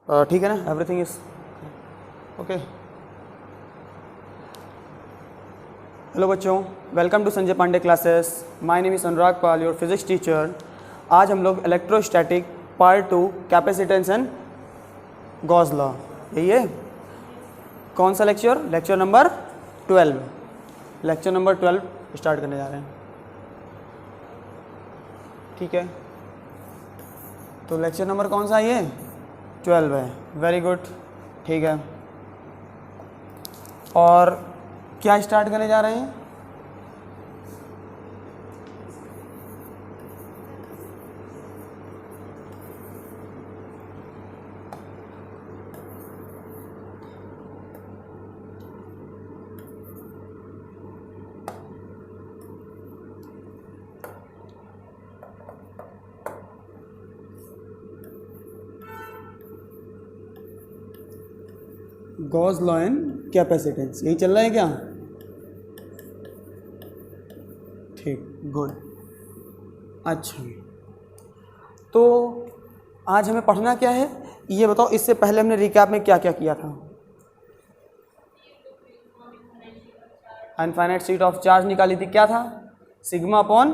ठीक है ना, एवरीथिंग इज ओके। हेलो बच्चों, welcome to Sanjay Pandey classes. My name is Anurag Pal, your physics teacher. आज हम लोग electrostatic part 2 capacitance and Gauss law, यही है। कौन सा lecture? Lecture number 12। Lecture number 12 start करने जा रहे हैं। ठीक है, तो लेक्चर नंबर कौन सा ये 12 है। वेरी गुड, ठीक है। और क्या स्टार्ट करने जा रहे हैं? गॉस लॉ एंड कैपेसिटेंस, यही चल रहा है क्या? ठीक, गुड। अच्छा, तो आज हमें पढ़ना क्या है ये बताओ। इससे पहले हमने रिकैप में क्या क्या किया था? इनफाइनाइट शीट ऑफ चार्ज निकाली थी, क्या था? सिग्मा अपॉन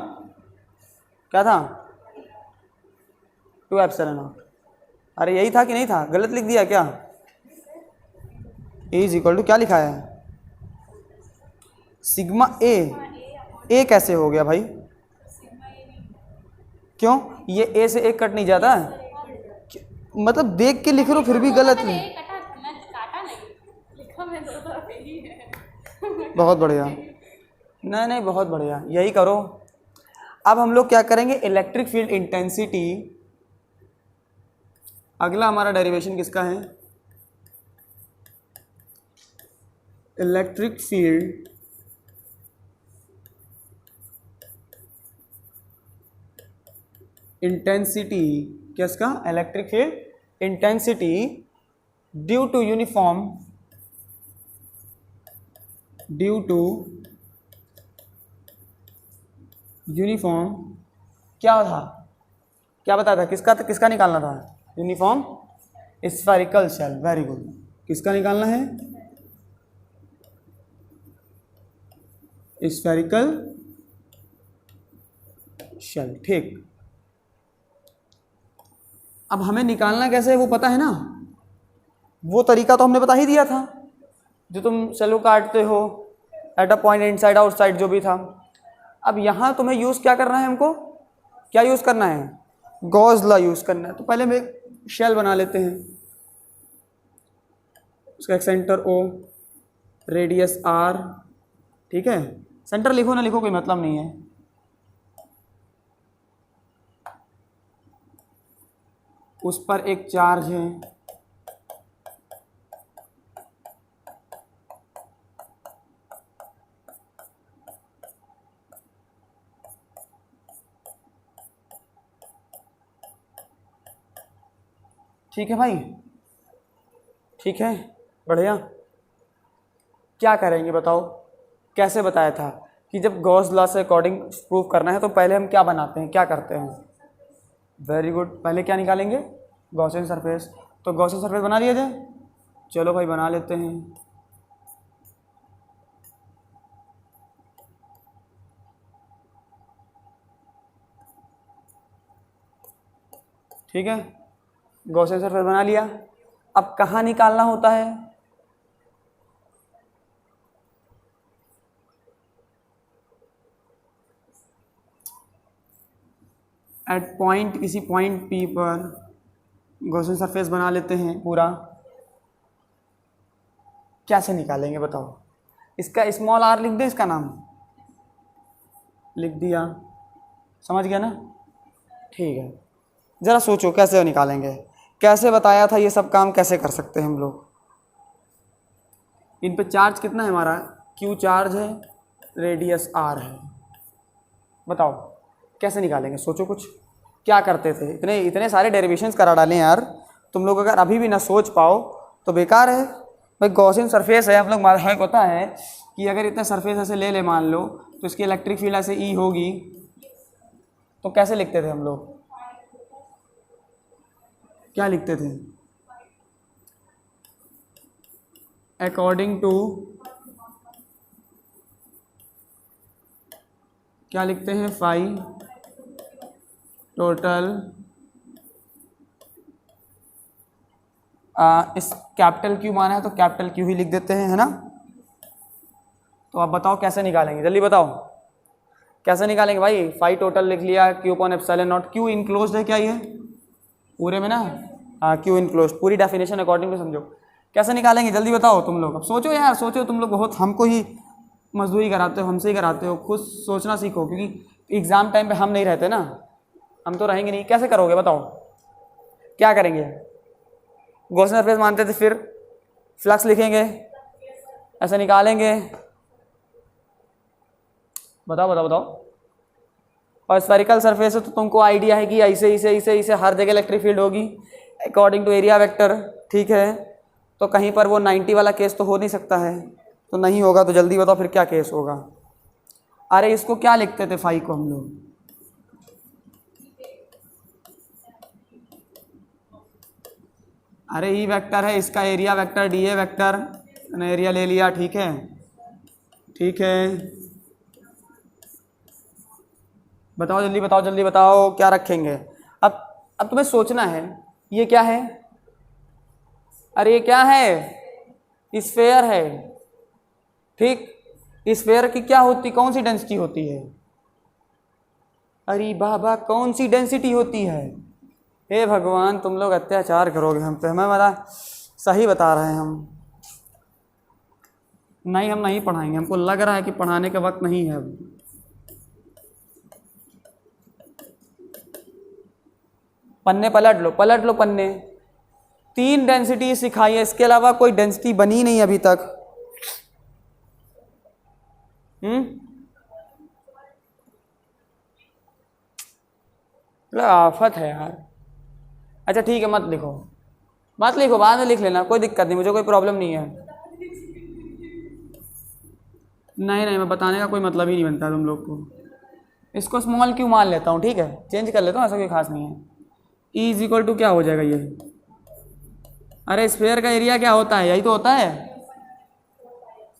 क्या था? 2 एप्सिलॉन नॉट। अरे यही था कि नहीं था? गलत लिख दिया क्या? ए इज इक्वल टू क्या लिखा है? सिग्मा ए। ए कैसे हो गया भाई? क्यों? ये ए से एक कट नहीं जाता है? मतलब देख के लिख रहे हो फिर भी गलत है। बहुत बढ़िया, नहीं नहीं बहुत बढ़िया, यही करो। अब हम लोग क्या करेंगे? Electric field intensity. अगला हमारा डेरिवेशन किसका है? Electric field intensity. किसका? Electric field intensity due to uniform क्या था? क्या बताया था? किसका निकालना था? Uniform spherical shell. Very good. किसका निकालना है? Spherical shell. ठीक, अब हमें निकालना कैसे है वो पता है ना? वो तरीका तो हमने बता ही दिया था, जो तुम सेलो काटते हो at a point inside outside, जो भी था। अब यहाँ तुम्हें यूज़ क्या करना है? हमको क्या यूज़ करना है? गॉस लॉ यूज़ करना है। तो पहले हम एक शेल बना लेते हैं। उसका एक सेंटर O, रेडियस R। ठीक है, सेंटर लिखो ना लिखो कोई मतलब नहीं है। उस पर एक चार्ज है। ठीक है भाई, ठीक है, बढ़िया। क्या करेंगे बताओ? कैसे बताया था कि जब गॉस लॉ से अकॉर्डिंग प्रूव करना है तो पहले हम क्या बनाते हैं, क्या करते हैं? वेरी गुड, पहले क्या निकालेंगे? Gaussian surface. तो गॉसियन सरफेस बना लिया जाए। चलो भाई बना लेते हैं। ठीक है, गॉसियन सरफेस बना लिया। अब कहाँ निकालना होता है? एट पॉइंट, किसी पॉइंट P पर गॉसियन सरफेस बना लेते हैं पूरा। कैसे निकालेंगे बताओ? इसका स्मॉल r लिख दे, इसका नाम लिख दिया। समझ गया ना? ठीक है, ज़रा सोचो कैसे निकालेंगे। कैसे बताया था? ये सब काम कैसे कर सकते हैं हम लोग? इन पे चार्ज कितना है हमारा? Q चार्ज है, रेडियस R है। बताओ कैसे निकालेंगे? सोचो कुछ। क्या करते थे? इतने इतने सारे डेरिवेशंस करा डालें यार। तुम लोग अगर अभी भी ना सोच पाओ तो बेकार है भाई। गॉसियन सरफेस है, हम लोग हमें पता है कि अगर इतना सरफेस ऐसे ले ले मान लो तो इसकी इलेक्ट्रिक फील्ड ऐसे E होगी। तो कैसे लिखते थे हम लोग? क्या लिखते थे? अकॉर्डिंग टू क्या लिखते हैं, फाई टोटल, इस कैपिटल क्यू माना है तो कैपिटल क्यू ही लिख देते हैं, है ना। तो आप बताओ कैसे निकालेंगे, जल्दी बताओ कैसे निकालेंगे भाई। फाई टोटल लिख लिया, Q upon epsilon not, Q enclosed है क्या ये पूरे में ना, हाँ क्यू इनक्लोज्ड, पूरी डेफिनेशन अकॉर्डिंग टू समझो। कैसे निकालेंगे जल्दी बताओ तुम लोग, अब सोचो यार सोचो, तुम लोग बहुत हमको ही मजदूरी कराते हो, हमसे ही कराते हो, खुद सोचना सीखो, क्योंकि एग्ज़ाम टाइम पे हम नहीं रहते ना, हम तो रहेंगे नहीं। कैसे करोगे बताओ, क्या करेंगे। गॉसियन सरफेस मानते थे, फिर फ्लक्स लिखेंगे, ऐसे निकालेंगे, बताओ बताओ बताओ। और स्फेरिकल सरफेस है तो तुमको आइडिया है कि ऐसे ऐसे ऐसे ऐसे हर जगह इलेक्ट्रिक फील्ड होगी अकॉर्डिंग टू एरिया वेक्टर, ठीक है। तो कहीं पर वो 90 वाला केस तो हो नहीं सकता है, तो नहीं होगा, तो जल्दी बताओ फिर क्या केस होगा। अरे इसको क्या लिखते थे फाई को हम लोग, अरे ई वेक्टर है, इसका area vector D A vector, area ले लिया, ठीक है ठीक है। बताओ जल्दी बताओ जल्दी बताओ क्या रखेंगे। अब तुम्हें सोचना है ये क्या है, अरे ये क्या है, स्फेयर है, ठीक। स्फेयर की क्या होती, कौन सी डेंसिटी होती है, अरे बाबा कौन सी डेंसिटी होती है। हे भगवान तुम लोग अत्याचार करोगे हम पे, हमें हमारा सही बता रहे हैं हम। नहीं हम नहीं पढ़ाएंगे, हमको लग रहा है कि पढ़ाने का वक्त नहीं है अब। पन्ने पलट लो पन्ने। 3 डेंसिटी सिखाई है, इसके अलावा कोई डेंसिटी बनी नहीं अभी तक। आफत है यार। अच्छा ठीक है, मत लिखो बाद में लिख लेना, कोई दिक्कत नहीं, मुझे कोई प्रॉब्लम नहीं है। नहीं मैं बताने का कोई मतलब ही नहीं बनता तुम लोग को। इसको स्मॉल क्यू मान लेता हूँ, ठीक है, चेंज कर लेता हूँ, ऐसा कोई खास नहीं है। ई इज इक्वल टू क्या हो जाएगा ये, अरे स्फेयर का एरिया क्या होता है, यही तो होता है।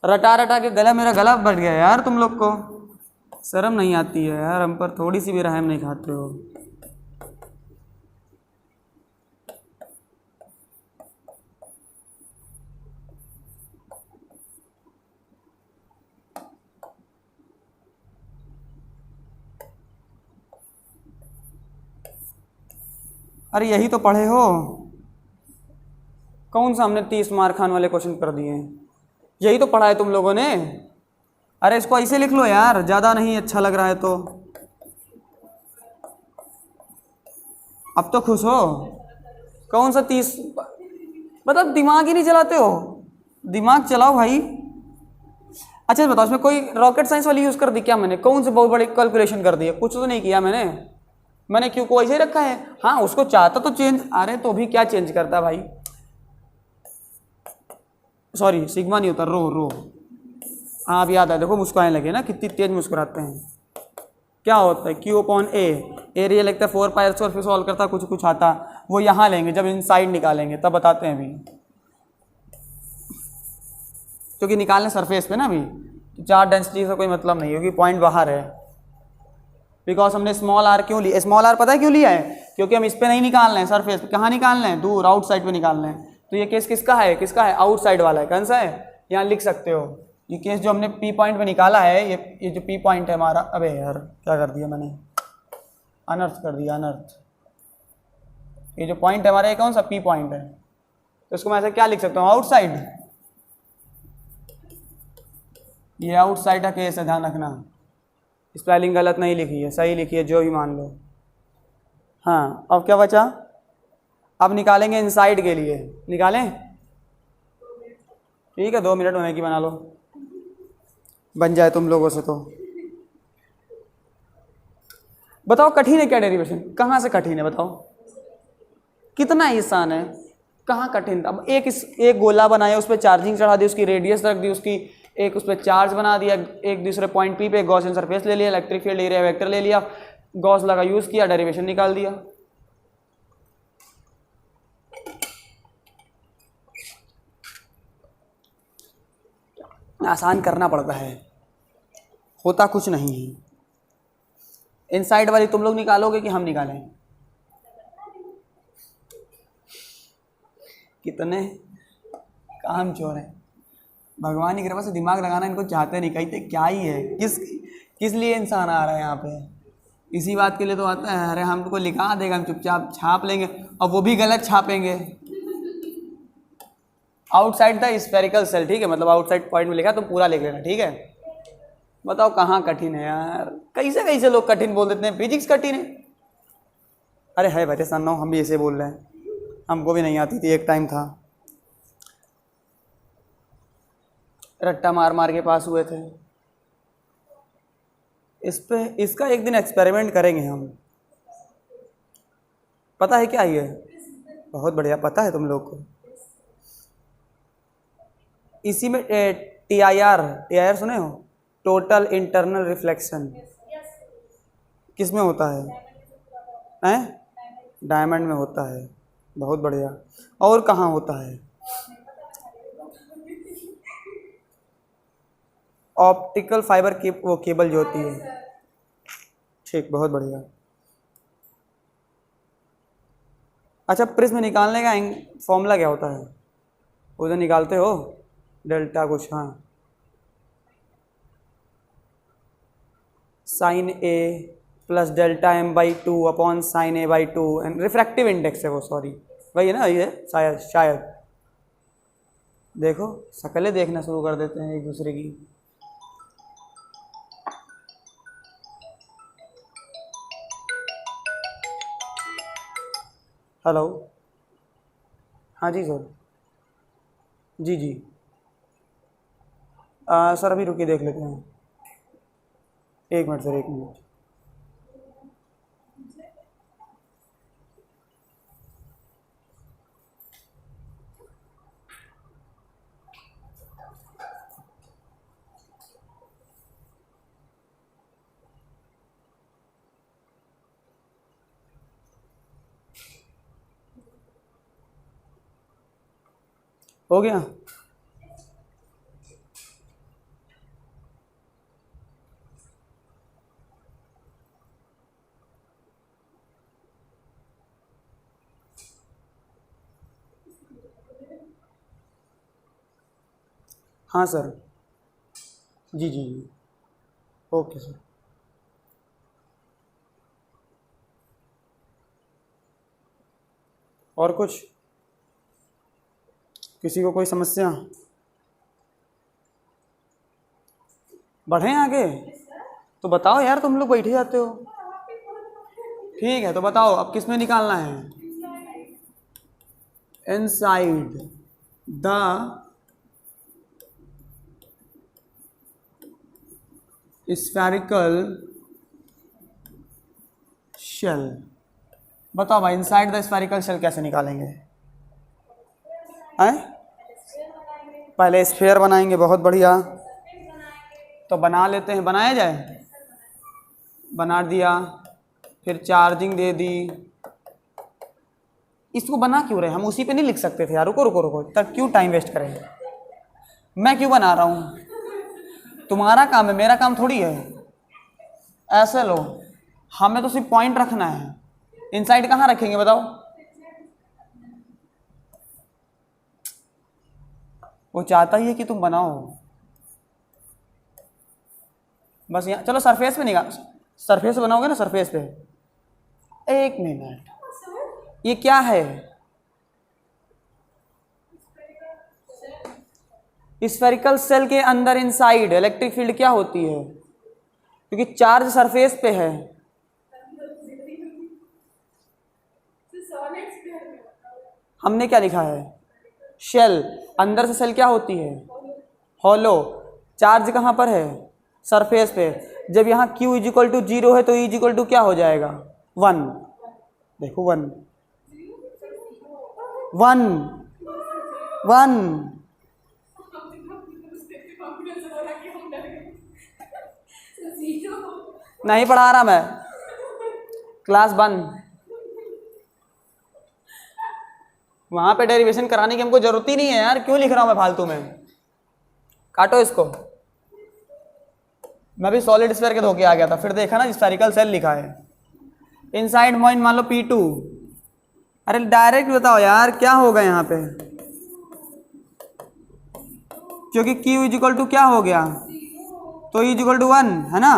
रटा के मेरा गला बढ़ गया यार, तुम लोग को शर्म नहीं आती है यार, हम पर थोड़ी सी भी रहम नहीं खाते हो। अरे यही तो पढ़े हो, कौन सा हमने 30 मार्क खान वाले क्वेश्चन कर दिए हैं, यही तो पढ़ा है तुम लोगों ने। अरे इसको ऐसे लिख लो यार, ज़्यादा नहीं अच्छा लग रहा है तो। अब तो खुश हो, कौन सा 30, मतलब दिमाग ही नहीं चलाते हो, दिमाग चलाओ भाई। अच्छा बताओ, इसमें कोई रॉकेट साइंस वाली यूज़ कर दी क्या मैंने, कौन से बहुत बड़ी कैलकुलेशन कर दी है, कुछ तो नहीं किया मैंने क्यों को ऐसे ही रखा है। हाँ उसको चाहता तो चेंज, अरे तो भी क्या चेंज करता भाई, सॉरी सिग्मा नहीं होता, रो। हाँ अब याद आया, देखो मुस्कुराने लगे ना, कितनी तेज मुस्कुराते हैं। क्या होता है, क्यू अपॉन ए, एरिया लगता है 4 पाई और फिर सॉल्व करता कुछ आता, वो यहाँ लेंगे जब इनसाइड निकालेंगे तब बताते हैं अभी, क्योंकि निकालने सरफेस पे ना अभी, तो 4 डेंसिटी से कोई मतलब नहीं होगी, पॉइंट बाहर है। बिकॉज हमने स्मॉल आर क्यों लिया, स्मॉल आर पता है क्यों लिया है, क्योंकि हम इस पे नहीं निकालना है सरफेस पे, कहाँ निकालना है, दूर आउटसाइड पे निकालना है। तो ये केस किसका है आउटसाइड वाला है, कौन सा है, यहाँ लिख सकते हो। ये केस जो हमने पी पॉइंट पे निकाला है, ये जो पी पॉइंट है हमारा, अबे यार क्या कर दिया मैंने, अनर्थ कर दिया, अनर्थ। ये जो पॉइंट है हमारा, ये कौन सा पी पॉइंट है, तो इसको मैं ऐसे क्या लिख सकता हूँ, आउटसाइड। ये आउटसाइड का केस है, ध्यान रखना, स्पेलिंग गलत नहीं लिखी है, सही लिखी है, जो भी मान लो। हाँ अब क्या बचा, अब निकालेंगे इनसाइड के लिए, निकालें, ठीक है 2 मिनट होने की बना लो, बन जाए तुम लोगों से तो। बताओ कठिन है क्या डेरिवेशन, कहाँ से कठिन है बताओ, कितना आसान है, कहाँ कठिन। अब एक गोला बनाया, उस पर चार्जिंग चढ़ा दी, उसकी रेडियस रख दी, उसकी एक उस पर चार्ज बना दिया, एक दूसरे पॉइंट पी पे गॉसियन सरफेस ले लिया, इलेक्ट्रिक फील्ड एरिया वेक्टर ले लिया, गॉस लगा यूज किया, डेरिवेशन निकाल दिया। आसान करना पड़ता है, होता कुछ नहीं है। इनसाइड वाली तुम लोग निकालोगे कि हम निकालें? कितने काम चोर हैं, भगवान की कृपा से दिमाग लगाना इनको चाहते नहीं, कहते क्या ही है, किस लिए इंसान आ रहा है यहाँ पे, इसी बात के लिए तो आता है। अरे हमको लिखा देगा, हम चुपचाप छाप लेंगे, और वो भी गलत छापेंगे। आउटसाइड द स्फेरिकल सेल, ठीक है, मतलब आउटसाइड पॉइंट में लिखा तो पूरा लिख लेना, ठीक है। बताओ कहाँ कठिन है यार, कैसे कैसे लोग कठिन बोल देते हैं, फिजिक्स कठिन है। अरे है बेटे सन्नो, हम भी ऐसे बोल रहे हैं, हमको भी नहीं आती थी, एक टाइम था, रट्टा मार मार के पास हुए थे। इसका एक दिन एक्सपेरिमेंट करेंगे हम। पता है क्या ये? बहुत बढ़िया, पता है तुम लोग को। इसी में TIR सुने हो, टोटल इंटरनल रिफ्लेक्शन, किस में होता है? डायमंड में होता है। बहुत बढ़िया। और कहाँ होता है? ऑप्टिकल फाइबर की वो केबल जो होती है, ठीक, बहुत बढ़िया। अच्छा, प्रिज्म निकालने का फॉर्मूला क्या होता है? वो जो निकालते हो डेल्टा कुछ, हाँ, sine A plus delta M/2 upon sine A/2, and refractive index है वो, सॉरी वही है ना, ये शायद देखो शक्लें देखना शुरू कर देते हैं एक दूसरे की। हेलो, हाँ जी सर, जी जी, सर अभी रुकिए देख लेते हैं, एक मिनट सर, एक मिनट। हो गया? हाँ सर, जी जी जी, ओके सर। और कुछ, किसी को कोई समस्या? बढ़ें आगे? तो बताओ यार, तुम लोग बैठे जाते हो। ठीक है, तो बताओ अब किस में निकालना है? Inside the spherical shell. बताओ भाई, इनसाइड द स्फेरिकल शेल कैसे निकालेंगे? हैं? पहले स्फेयर बनाएंगे, बहुत बढ़िया, तो बना लेते हैं, बनाया जाए, बना दिया, फिर चार्जिंग दे दी। इसको बना क्यों रहे, हम उसी पे नहीं लिख सकते थे यार? रुको रुको रुको, तब क्यों टाइम वेस्ट करें? मैं क्यों बना रहा हूँ? तुम्हारा काम है, मेरा काम थोड़ी है। ऐसे लो, हमें तो सिर्फ पॉइंट रखना है। इनसाइड कहाँ रखेंगे बताओ? वो चाहता ही है कि तुम बनाओ, बस यहाँ चलो सरफेस पे निकाल, सरफेस पे बनाओगे ना, सरफेस पे। एक मिनट, ये क्या है? स्फेरिकल सेल के अंदर इनसाइड इलेक्ट्रिक फील्ड क्या होती है? क्योंकि चार्ज सरफेस पे है। हमने क्या लिखा है? शेल, अंदर से सेल क्या होती है? हॉलो। चार्ज कहाँ पर है? सरफेस पे। जब यहाँ Q = 0 है तो E = क्या हो जाएगा? 1। देखो 1 1 1। नहीं पढ़ा रहा मैं, क्लास बंद। वहां पे डेरिवेशन कराने की हमको जरूरत ही नहीं है यार, क्यों लिख रहा हूं मैं फालतू में? काटो इसको। मैं भी सॉलिड स्फीयर के धोखे आ गया था, फिर देखा ना स्फेरिकल सेल लिखा है इनसाइड मोइन, मान लो P2। अरे डायरेक्ट बताओ यार क्या होगा यहाँ पे, क्योंकि Q इजिकल टू क्या हो गया, तो E इजिकल टू 1 है ना,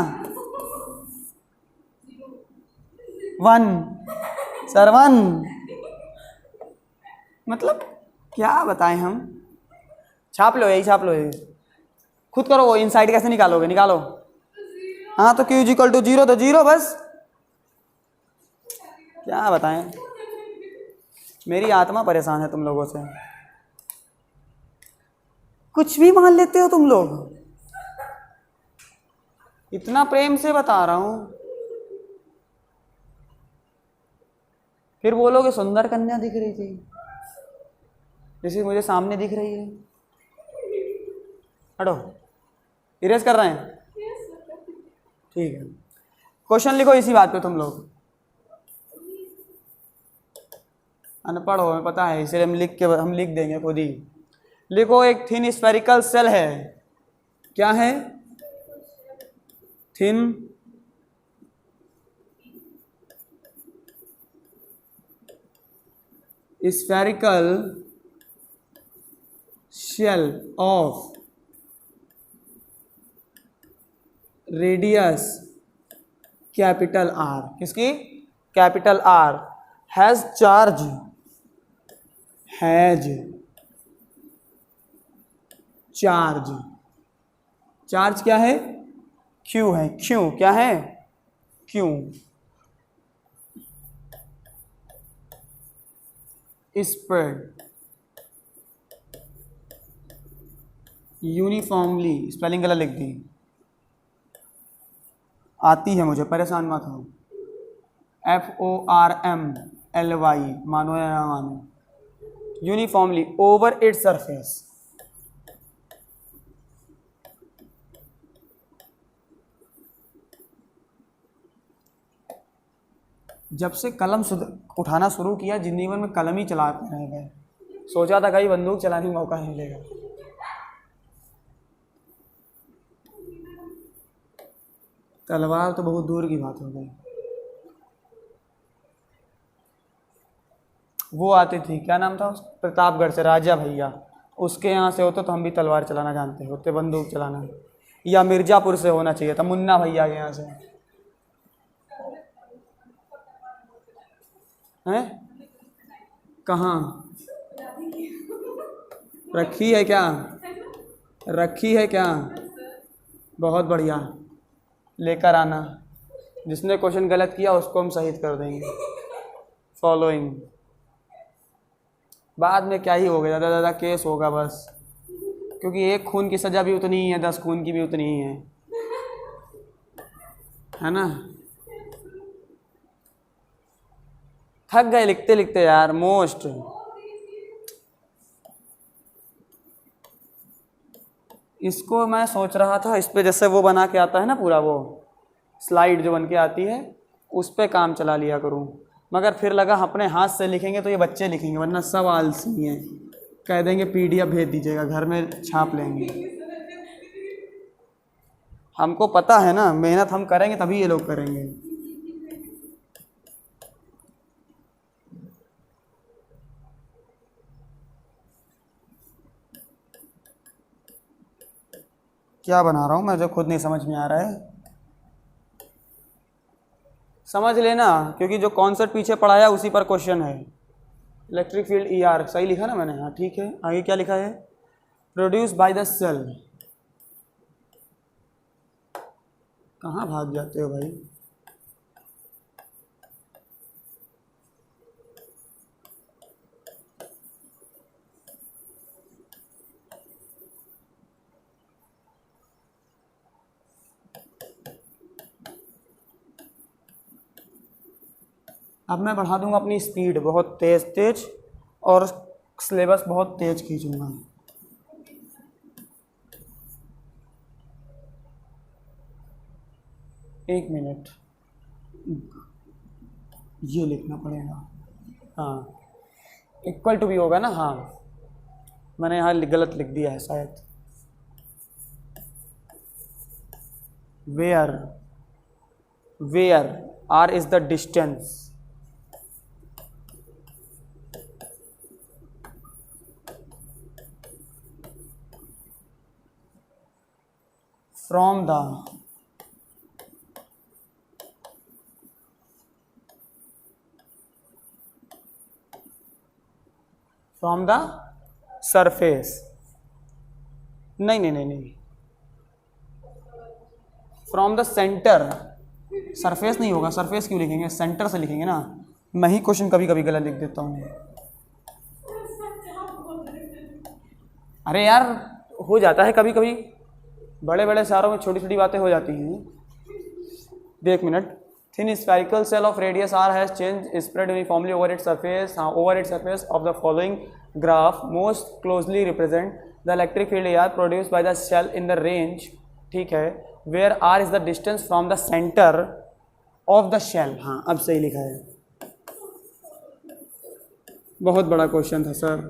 1 सर 1, मतलब क्या बताएं हम। छाप लो, यही छाप लो, यही खुद करो। वो इनसाइड कैसे निकालोगे, निकालो। हाँ तो Q इजिकल टू 0, तो 0 बस, क्या बताएं। मेरी आत्मा परेशान है तुम लोगों से, कुछ भी मान लेते हो तुम लोग। इतना प्रेम से बता रहा हूं, फिर बोलोगे सुंदर कन्या दिख रही थी, जैसे मुझे सामने दिख रही है। हटो, इरेज कर रहे हैं, ठीक है। क्वेश्चन लिखो इसी बात पे तुम लोग। अनपढ़ हो, हमें पता है, इसलिए हम लिख देंगे खुद ही। लिखो, एक थिन स्फेरिकल सेल है, क्या है, thin spherical shell of radius capital R, किसकी, capital R, has charge, has charge, charge क्या है, Q है, Q क्या है, Q, स्प्रेड यूनिफॉर्मली, स्पेलिंग गलत लिख दी, आती है मुझे, परेशान मत हो, FORMLY, मानो या ना मानो, यूनिफॉर्मली ओवर इट्स सरफेस। जब से कलम उठाना शुरू किया, जिंदगी में कलम ही चलाते रह गए। सोचा था कहीं बंदूक चलाने का मौका नहीं मिलेगा। तलवार तो बहुत दूर की बात हो गई। वो आती थी, क्या नाम था, प्रतापगढ़ से राजा भैया, उसके यहाँ से होते तो हम भी तलवार चलाना जानते होते, बंदूक चलाना। या मिर्ज़ापुर से होना चाहिए था, मुन्ना भैया के यहाँ से। हैं कहाँ रखी है, क्या रखी है क्या, बहुत बढ़िया, लेकर आना। जिसने क्वेश्चन गलत किया उसको हम शहीद कर देंगे। फॉलोइंग, बाद में क्या ही होगा, ज़्यादा ज़्यादा केस होगा बस, क्योंकि एक खून की सज़ा भी उतनी ही है, 10 खून की भी उतनी ही है ना। थक गए लिखते लिखते यार, मोस्ट। इसको मैं सोच रहा था, इस पे जैसे वो बना के आता है ना पूरा, वो स्लाइड जो बन के आती है, उस पे काम चला लिया करूं, मगर फिर लगा अपने हाथ से लिखेंगे तो ये बच्चे लिखेंगे, वरना सब आलसी हैं, कह देंगे PDF भेज दीजिएगा, घर में छाप लेंगे। हमको पता है ना, मेहनत हम करेंगे तभी ये लोग करेंगे। क्या बना रहा हूँ मैं जो खुद नहीं समझ में आ रहा है, समझ लेना, क्योंकि जो कॉन्सेप्ट पीछे पढ़ाया उसी पर क्वेश्चन है। इलेक्ट्रिक फील्ड ER सही लिखा ना मैंने, हाँ ठीक है। आगे क्या लिखा है, प्रोड्यूस बाय द सेल। कहाँ भाग जाते हो भाई, अब मैं बढ़ा दूंगा अपनी स्पीड बहुत तेज तेज, और सिलेबस बहुत तेज खींचूंगा। एक मिनट, ये लिखना पड़ेगा, हाँ इक्वल टू भी होगा ना, हाँ मैंने यहाँ गलत लिख दिया है शायद। Where are is the distance from the surface. नहीं, फ्रॉम द सेंटर। सरफेस नहीं होगा, सरफेस क्यों लिखेंगे, सेंटर से लिखेंगे ना। मैं ही क्वेश्चन कभी कभी गलत लिख देता हूँ। अरे यार हो जाता है कभी कभी, बड़े बड़े शहरों में छोटी छोटी बातें हो जाती हैं। देख minute, thin spherical shell of radius R has charge spread uniformly over its surface. हाँ, over its surface of the following graph most closely represent the electric field r produce by the shell in the range, ठीक है, where are is the distance from the centre of the shell. हाँ अब सही लिखा है। बहुत बड़ा question था सर,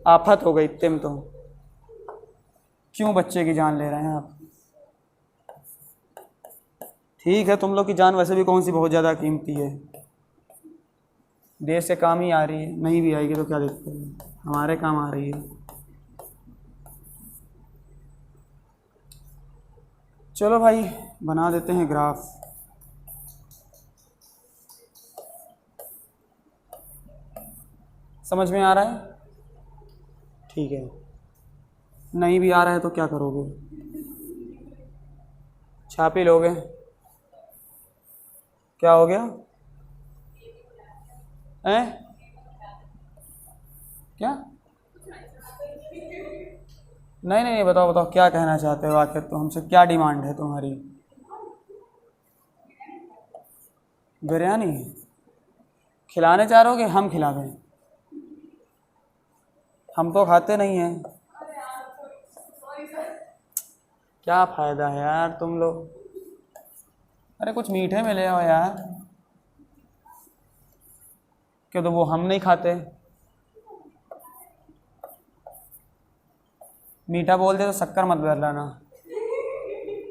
आफत हो गई तुम तो। क्यों बच्चे की जान ले रहे हैं आप? ठीक है, तुम लोग की जान वैसे भी कौन सी बहुत ज़्यादा कीमती है, देर से काम ही आ रही है, नहीं भी आएगी तो क्या देखते हैं, हमारे काम आ रही है। चलो भाई बना देते हैं ग्राफ। समझ में आ रहा है? ठीक है, नहीं भी आ रहा है तो क्या करोगे, छापी लोगे? क्या हो गया? हैं? क्या? नहीं, बताओ बताओ क्या कहना चाहते हो आखिर, तो हमसे क्या डिमांड है तुम्हारी? बिरयानी खिलाने चाह रहे हो कि हम खिला दें? हम तो खाते नहीं हैं। क्या फ़ायदा है यार तुम लोग, अरे कुछ मीठे में ले आओ यार। क्यों, तो वो हम नहीं खाते? मीठा बोल दे तो शक्कर मत बदलाना,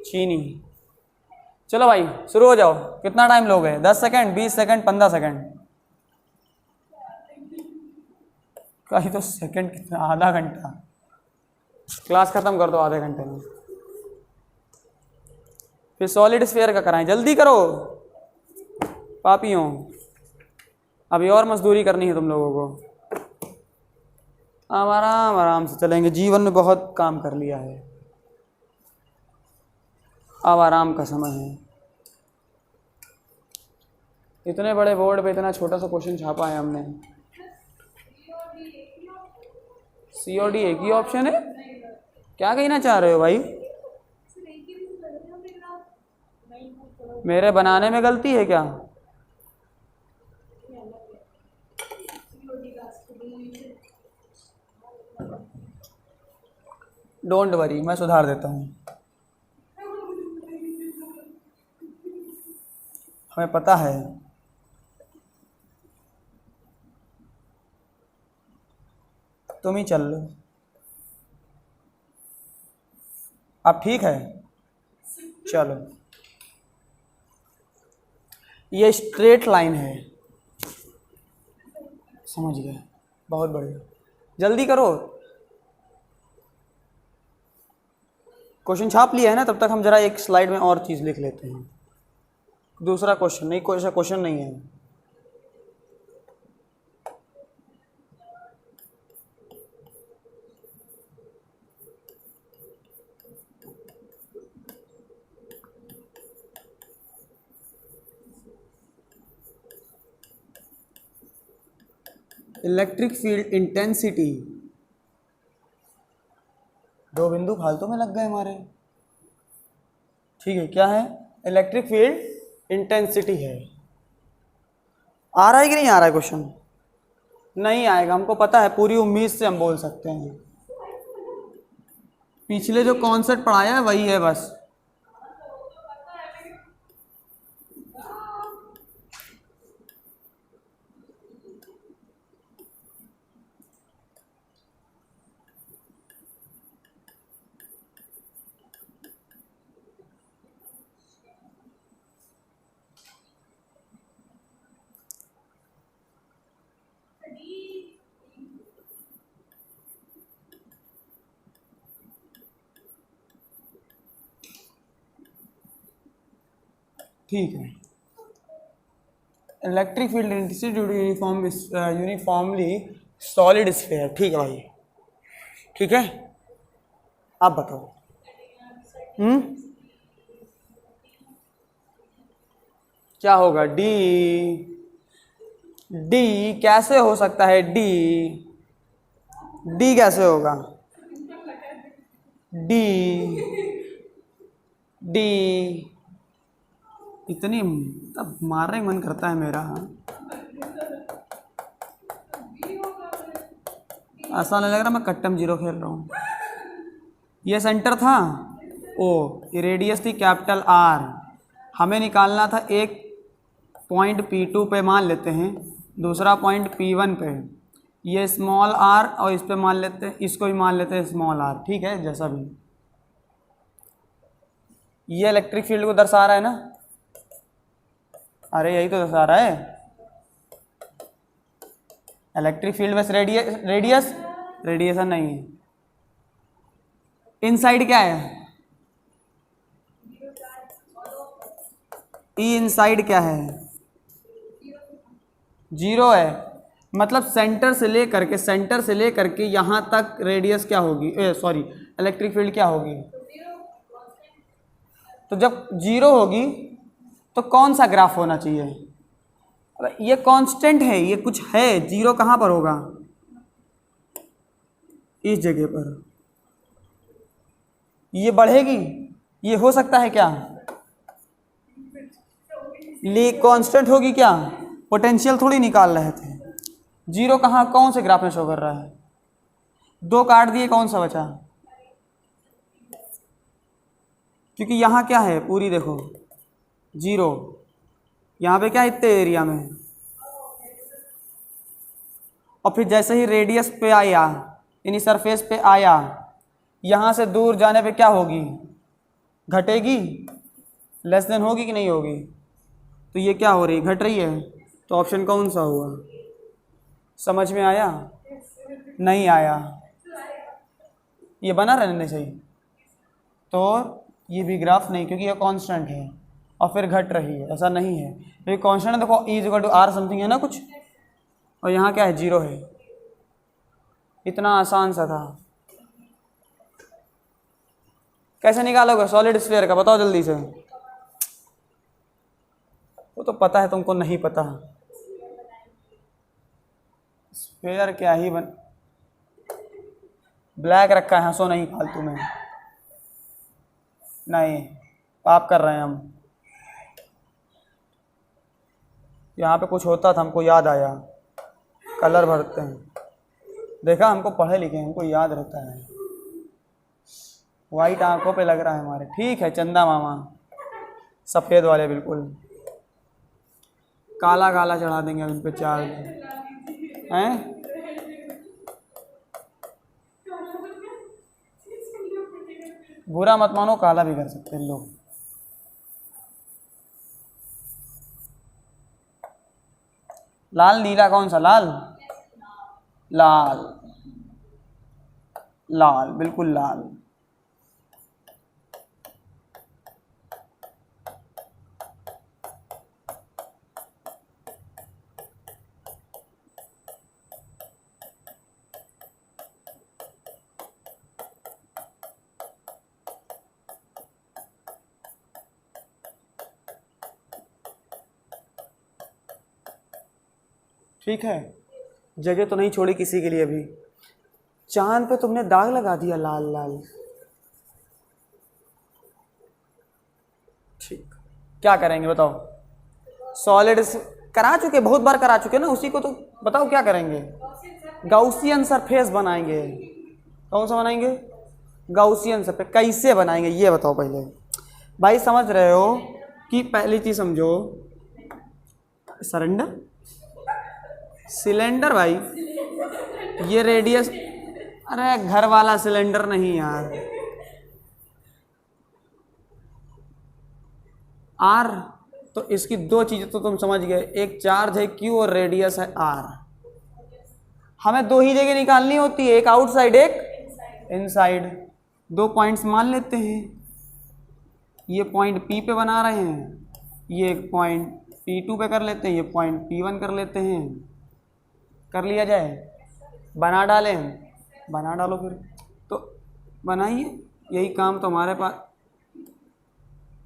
चीनी। चलो भाई शुरू हो जाओ। कितना टाइम लोगे? 10 सेकंड, 20 सेकंड, 15 सेकंड? कहीं तो सेकंड कितना, आधा घंटा। क्लास खत्म कर दो आधे घंटे में, फिर सॉलिड स्फीयर का कराएं, जल्दी करो पापियों, अभी और मजदूरी करनी है तुम लोगों को। अब आराम आराम से चलेंगे, जीवन में बहुत काम कर लिया है, अब आराम का समय है। इतने बड़े बोर्ड पे इतना छोटा सा क्वेश्चन छापा है हमने। COD एक ही ऑप्शन है? क्या कहना चाह रहे हो भाई? मेरे बनाने में गलती है क्या? डोंट वरी, मैं सुधार देता हूँ, हमें पता है। तुम ही चल लो अब, ठीक है? चलो, ये स्ट्रेट लाइन है, समझ गए? बहुत बढ़िया, जल्दी करो। क्वेश्चन छाप लिया है ना, तब तक हम जरा एक स्लाइड में और चीज़ लिख लेते हैं। दूसरा क्वेश्चन नहीं, कोई ऐसा क्वेश्चन नहीं है। इलेक्ट्रिक फील्ड इंटेंसिटी, दो बिंदु फालतू में लग गए हमारे। ठीक है, क्या है? इलेक्ट्रिक फील्ड इंटेंसिटी है। आ रहा है कि नहीं आ रहा है क्वेश्चन? नहीं आएगा, हमको पता है, पूरी उम्मीद से हम बोल सकते हैं। पिछले जो कॉन्सेप्ट पढ़ाया है वही है बस। ठीक है। Electric field intensity uniformly solid sphere, ठीक है भाई, ठीक है। आप बताओ। क्या होगा? डी। डी कैसे हो सकता है? डी डी कैसे होगा? डी डी इतनी तब मारने मन करता है मेरा। ऐसा नहीं लग रहा मैं कट्टम जीरो खेल रहा हूँ। ये सेंटर था ओ, ये रेडियस थी कैपिटल आर। हमें निकालना था एक पॉइंट P2 पे मान लेते हैं, दूसरा पॉइंट P1 पे। ये स्मॉल आर और इस पे मान लेते हैं, इसको भी मान लेते हैं स्मॉल आर, ठीक है। जैसा भी ये इलेक्ट्रिक फील्ड को दर्शा रहा है ना, अरे यही तो दर्शा रहा है। इलेक्ट्रिक फील्ड में रेडिएशन नहीं है। इनसाइड क्या है? ई इनसाइड क्या है? जीरो है। मतलब सेंटर से लेकर के यहाँ तक रेडियस क्या होगी, सॉरी इलेक्ट्रिक फील्ड क्या होगी? तो जब जीरो होगी तो कौन सा ग्राफ होना चाहिए? ये कांस्टेंट है, ये कुछ है। जीरो कहाँ पर होगा? इस जगह पर। ये बढ़ेगी, ये हो सकता है क्या? ले कांस्टेंट होगी क्या? पोटेंशियल थोड़ी निकाल रहे थे। जीरो कहाँ, कौन से ग्राफ में शो कर रहा है? दो काट दिए, कौन सा बचा? क्योंकि यहाँ क्या है, पूरी देखो जीरो। यहाँ पे क्या इतने एरिया में, और फिर जैसे ही रेडियस पे आया यानी सरफेस पे आया, यहाँ से दूर जाने पे क्या होगी? घटेगी, लेस देन होगी कि नहीं होगी? तो ये क्या हो रही है? घट रही है। तो ऑप्शन कौन सा हुआ? समझ में आया? नहीं आया? ये बना रहने चाहिए। तो ये भी ग्राफ नहीं, क्योंकि ये कांस्टेंट है और फिर घट रही है, ऐसा नहीं है। ये कांस्टेंट है, देखो E equal to r something है ना कुछ, और यहाँ क्या है? जीरो है। इतना आसान सा था। कैसे निकालोगे सॉलिड स्फीयर का? बताओ जल्दी से। वो तो पता है तुमको, नहीं पता। स्फीयर क्या ही ब्लैक रखा है, हंसो नहीं फालतू में। नहीं, पाप कर रहे हैं हम। यहाँ पे कुछ होता था, हमको याद आया, कलर भरते हैं। देखा, हमको पढ़े लिखे, हमको याद रहता है। वाइट आंखों पे लग रहा है हमारे। ठीक है चंदा मामा, सफ़ेद वाले बिल्कुल। काला काला चढ़ा देंगे उन पे चार हैं। बुरा मत मानो, काला भी कर सकते हैं लोग। लाल नीला कौन सा? लाल लाल लाल, बिल्कुल लाल। ठीक है, जगह तो नहीं छोड़ी किसी के लिए अभी। चांद पे तुमने दाग लगा दिया लाल लाल। ठीक, क्या करेंगे बताओ? सॉलिड करा चुके, बहुत बार करा चुके ना, उसी को तो बताओ क्या करेंगे? गाउसियन सरफेस बनाएंगे। कौन सा बनाएंगे? Gaussian surface. कैसे बनाएंगे ये बताओ पहले। भाई समझ रहे हो कि पहली चीज समझो, सरेंडर सिलेंडर। भाई ये रेडियस, अरे घर वाला सिलेंडर नहीं यार, आर। तो इसकी दो चीजें तो तुम समझ गए, एक चार्ज है क्यू और रेडियस है आर। हमें दो ही जगह निकालनी होती है, एक आउटसाइड एक इनसाइड। दो पॉइंट्स मान लेते हैं, ये पॉइंट पी पे बना रहे हैं ये पॉइंट P2 पे कर लेते हैं, ये पॉइंट P1 कर लेते हैं, कर लिया जाए, बना डालें, बना डालो फिर तो बनाइए, यही काम तो हमारे पास।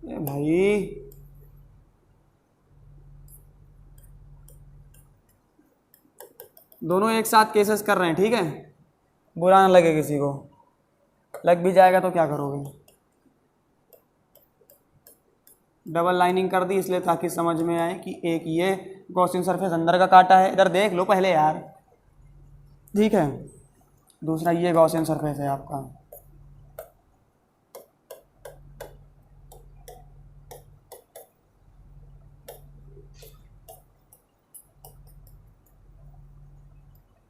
भाई दोनों एक साथ केसेस कर रहे हैं, ठीक है, बुरा ना लगे किसी को, लग भी जाएगा तो क्या करोगे। डबल लाइनिंग कर दी इसलिए ताकि समझ में आए कि एक ये गॉसियन सरफेस अंदर का काटा है, इधर देख लो पहले यार, ठीक है, दूसरा ये गॉसियन सरफेस है आपका।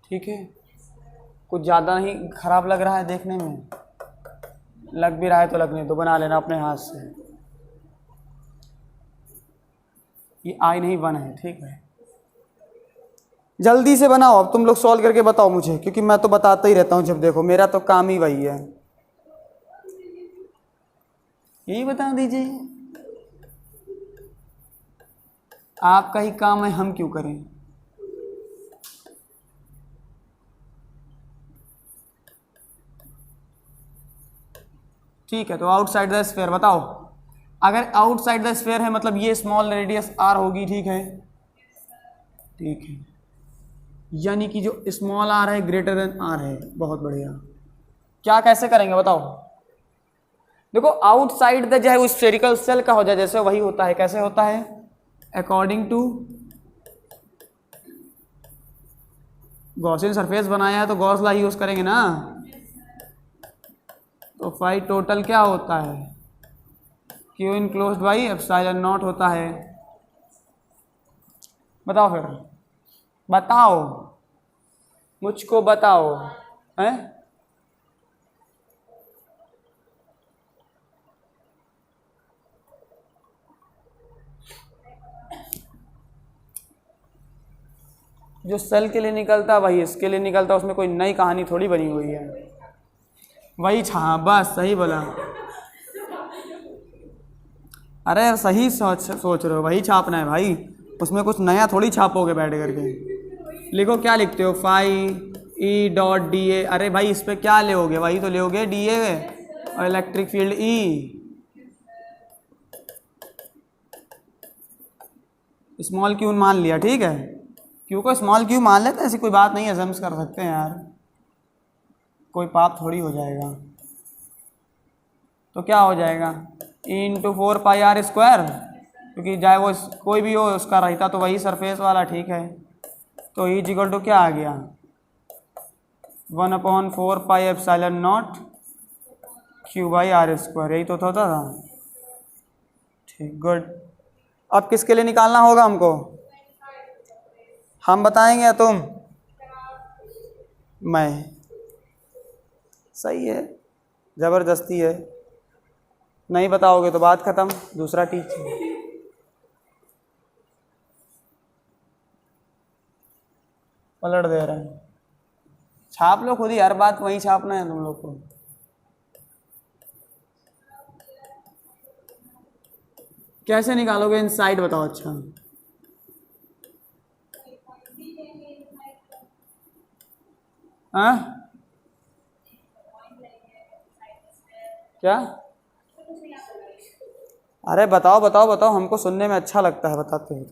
ठीक है, कुछ ज़्यादा नहीं ख़राब लग रहा है देखने में, लग भी रहा है तो लगने तो बना लेना अपने हाथ से। ये आई नहीं वन है, ठीक है, जल्दी से बनाओ, अब तुम लोग सॉल्व करके बताओ मुझे, क्योंकि मैं तो बताता ही रहता हूँ जब देखो, मेरा तो काम ही वही है, यही बता दीजिए, आपका ही काम है, हम क्यों करें। ठीक है, तो आउटसाइड द स्फीयर बताओ, अगर आउटसाइड द स्फीयर है मतलब ये स्मॉल रेडियस आर होगी, ठीक है, ठीक है, यानी कि जो स्मॉल आर है ग्रेटर देन आर है, बहुत बढ़िया। क्या कैसे करेंगे बताओ, देखो आउटसाइड द जो है वो स्फेरिकल सेल का हो जाए, जैसे वही होता है, कैसे होता है, अकॉर्डिंग टू गॉसियन सरफेस बनाया है तो गॉस लॉ यूज करेंगे ना, तो फाई टोटल क्या होता है, Q enclosed by epsilon not होता है। बताओ फिर, बताओ, मुझको बताओ, हैं, जो सेल के लिए निकलता वही इसके लिए निकलता, उसमें कोई नई कहानी थोड़ी बनी हुई है, वही छा, बस सही बोला, अरे सही सोच रहे हो, वही छापना है भाई, उसमें कुछ नया थोड़ी छापोगे बैठ करके। लिखो क्या लिखते हो, phi E dot d A, अरे भाई इस पर क्या लेोगे, वही तो लेोगे डी ए और electric field E, small Q मान लिया, ठीक है, क्यू को स्मॉल क्यू मान लेते, ऐसी कोई बात नहीं है, एजम्स कर सकते हैं यार, कोई पाप थोड़ी हो जाएगा। तो क्या हो जाएगा, इंटू 4πr², क्योंकि चाहे वो कोई भी हो उसका रहता तो वही सरफेस वाला, ठीक है, तो ई इक्वल टू क्या आ गया, 1/4πε0 Q/r², यही तो होता था, ठीक, गुड। अब किसके लिए निकालना होगा हमको, हम बताएंगे या तुम, मैं, सही है, ज़बरदस्ती है, नहीं बताओगे तो बात ख़त्म, दूसरा टीचर। पलट दे रहे हैं, छाप लो खुद ही, हर बात वहीं छापना है तुम लोग को। कैसे निकालोगे इनसाइड बताओ, अच्छा हाँ, क्या, अरे बताओ बताओ बताओ, हमको सुनने में अच्छा लगता है, बताते हो।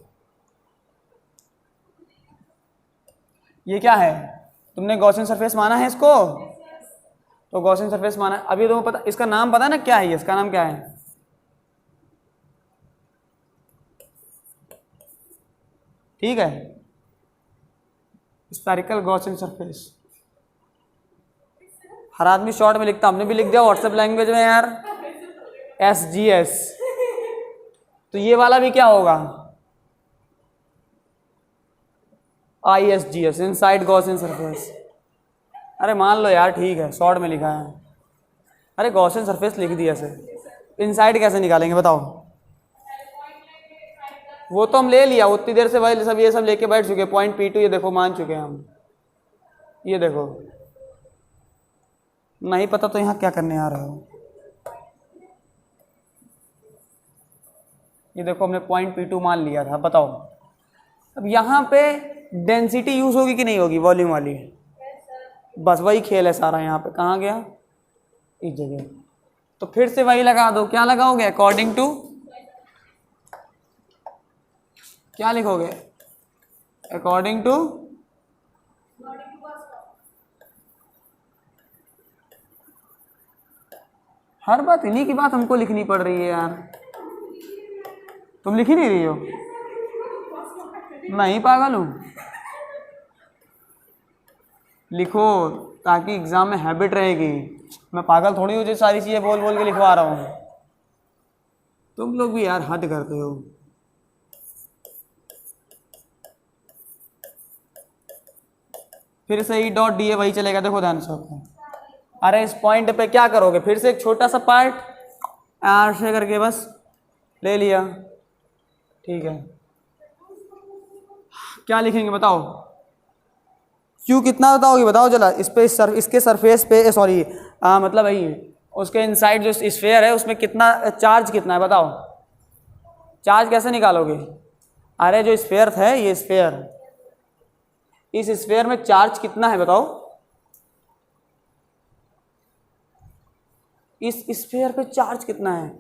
ये क्या है, तुमने गॉसियन सरफेस माना है इसको, तो गॉसियन सरफेस माना, अभी तुम्हें पता, इसका नाम पता है ना क्या है, इसका नाम क्या है, ठीक है, स्फेरिकल गॉसियन सरफेस। हर आदमी शॉर्ट में लिखता, हमने भी लिख दिया व्हाट्सएप लैंग्वेज में यार, SGS, तो ये वाला भी क्या होगा, ISGS, इनसाइड गॉसियन सरफेस। अरे मान लो यार, ठीक है, शॉर्ट में लिखा है, अरे गॉसियन सरफेस लिख दिया ऐसे, इनसाइड कैसे निकालेंगे बताओ, वो तो हम ले लिया उतनी देर से, भाई सब ये सब लेके बैठ चुके, पॉइंट P2 ये देखो मान चुके हैं हम, ये देखो, नहीं पता तो यहाँ क्या करने आ रहे हो, ये देखो हमने पॉइंट P2 मान लिया था, बताओ अब यहाँ पे डेंसिटी यूज़ होगी कि नहीं होगी, वॉल्यूम वाली। बस वही खेल है सारा यहाँ पे। कहाँ गया, इस जगह। तो फिर से वही लगा दो। क्या लगाओगे, अकॉर्डिंग टू, क्या लिखोगे, अकॉर्डिंग टू हर बात इन्हीं की बात हमको लिखनी पड़ रही है यार। तुम लिख ही नहीं रही हो, मैं ही पागल हूँ। लिखो ताकि एग्जाम में हैबिट रहेगी। मैं पागल थोड़ी हूँ जो सारी चीज़ें बोल बोल के लिखवा रहा हूँ। तुम लोग भी यार हद करते हो। फिर से ई डॉट डी ए वही चलेगा, देखो ध्यान से। अरे इस पॉइंट पे क्या करोगे, फिर से एक छोटा सा पार्ट आर से करके बस ले लिया, ठीक है। क्या लिखेंगे बताओ, क्यू कितना बताओगे बताओ जरा। इस पे इसके सरफेस पे सॉरी मतलब वही उसके इनसाइड जो स्फेयर है उसमें कितना चार्ज कितना है बताओ। चार्ज कैसे निकालोगे, अरे जो स्फेयर है ये स्फेयर, इस स्फेयर में चार्ज कितना है बताओ। इस स्फेयर पे चार्ज कितना है।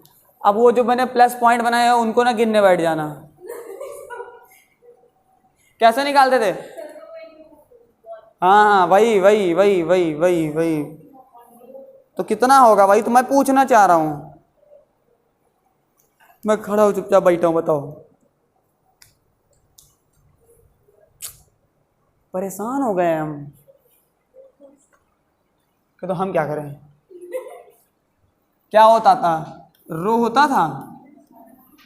अब वो जो मैंने प्लस पॉइंट बनाया है उनको ना गिनने बैठ जाना। कैसे निकालते थे, हाँ वही वही वही वही वही वही। तो कितना होगा वही तो मैं पूछना चाह रहा हूं। मैं खड़ा हूं चुपचाप बैठा हूं, बताओ। परेशान हो गए हम कि तो हम क्या करें। क्या होता था, रो होता था,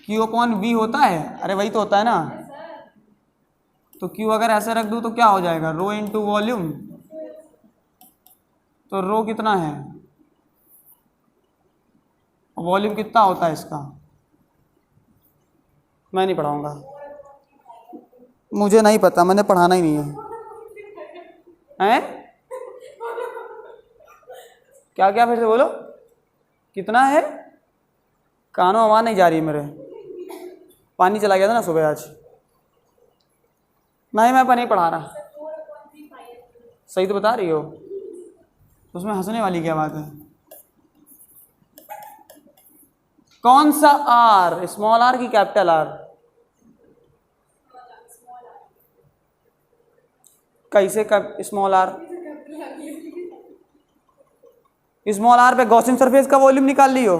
Q अपॉन V होता है, अरे वही तो होता है ना। तो Q अगर ऐसे रख दूं तो क्या हो जाएगा, रो इंटू वॉल्यूम। तो रो कितना है, वॉल्यूम कितना होता है इसका। मैं नहीं पढ़ाऊंगा, मुझे नहीं पता, मैंने पढ़ाना ही नहीं है। हैं क्या क्या, फिर से बोलो कितना है। कानों आवाज़ नहीं जा रही मेरे, पानी चला गया था ना सुबह आज। नहीं मैं नहीं पढ़ा रहा, सही तो बता रही हो। उसमें हंसने वाली क्या बात है। कौन सा आर, स्मॉल आर की कैपिटल आर। कैसे स्मॉल आर, स्मॉल आर पे गॉसियन सरफेस का वॉल्यूम निकाल लियो,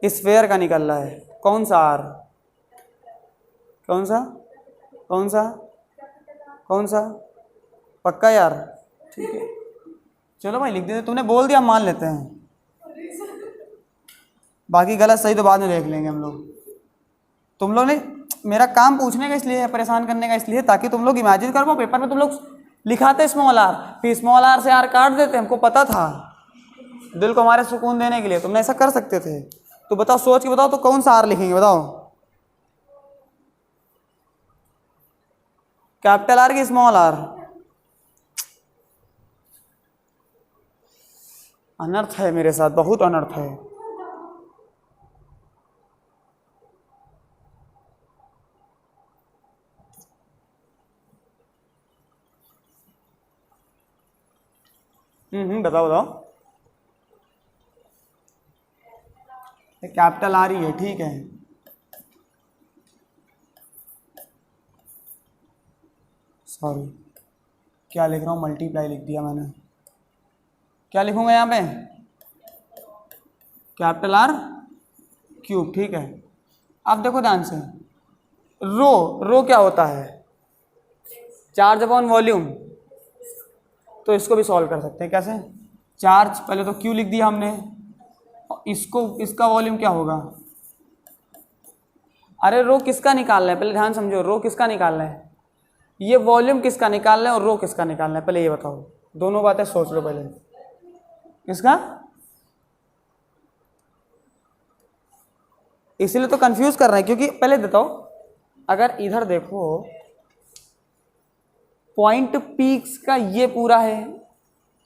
स्फेयर का निकल रहा है। कौन सा आर, कौन सा कौन सा कौन सा, पक्का यार, ठीक है चलो भाई लिख देते, तुमने बोल दिया मान लेते हैं। बाकी गलत सही तो बाद में देख लेंगे हम लोग। तुम लोग ने मेरा काम पूछने का इसलिए है, परेशान करने का इसलिए, ताकि तुम लोग इमेजिन कर पाओ। पेपर में तुम लोग लिखाते स्मॉल आर, फिर स्मॉल आर से आर काट देते, हमको पता था, दिल को हमारे सुकून देने के लिए तुमने ऐसा कर सकते थे। तो बताओ, सोच के बताओ तो कौन सा आर लिखेंगे बताओ, कैपिटल आर की स्मॉल आर। अनर्थ है मेरे साथ, बहुत अनर्थ है। बताओ बताओ। कैपिटल आर ही है, ठीक है। सॉरी क्या लिख रहा हूँ, मल्टीप्लाई लिख दिया मैंने। क्या लिखूंगा यहाँ पे, कैपिटल आर क्यूब, ठीक है। अब देखो ध्यान से, रो रो क्या होता है, चार्ज अपॉन वॉल्यूम। तो इसको भी सॉल्व कर सकते हैं कैसे, चार्ज पहले तो क्यू लिख दिया हमने, इसको इसका वॉल्यूम क्या होगा। अरे रो किसका निकालना है, पहले ध्यान समझो, रो किसका निकालना है, ये वॉल्यूम किसका निकालना है और रो किसका निकालना है, पहले ये बताओ। दोनों बातें सोच लो पहले, किसका। इसीलिए तो कंफ्यूज कर रहे हैं, क्योंकि पहले बताओ, अगर इधर देखो पॉइंट पीक्स का ये पूरा है,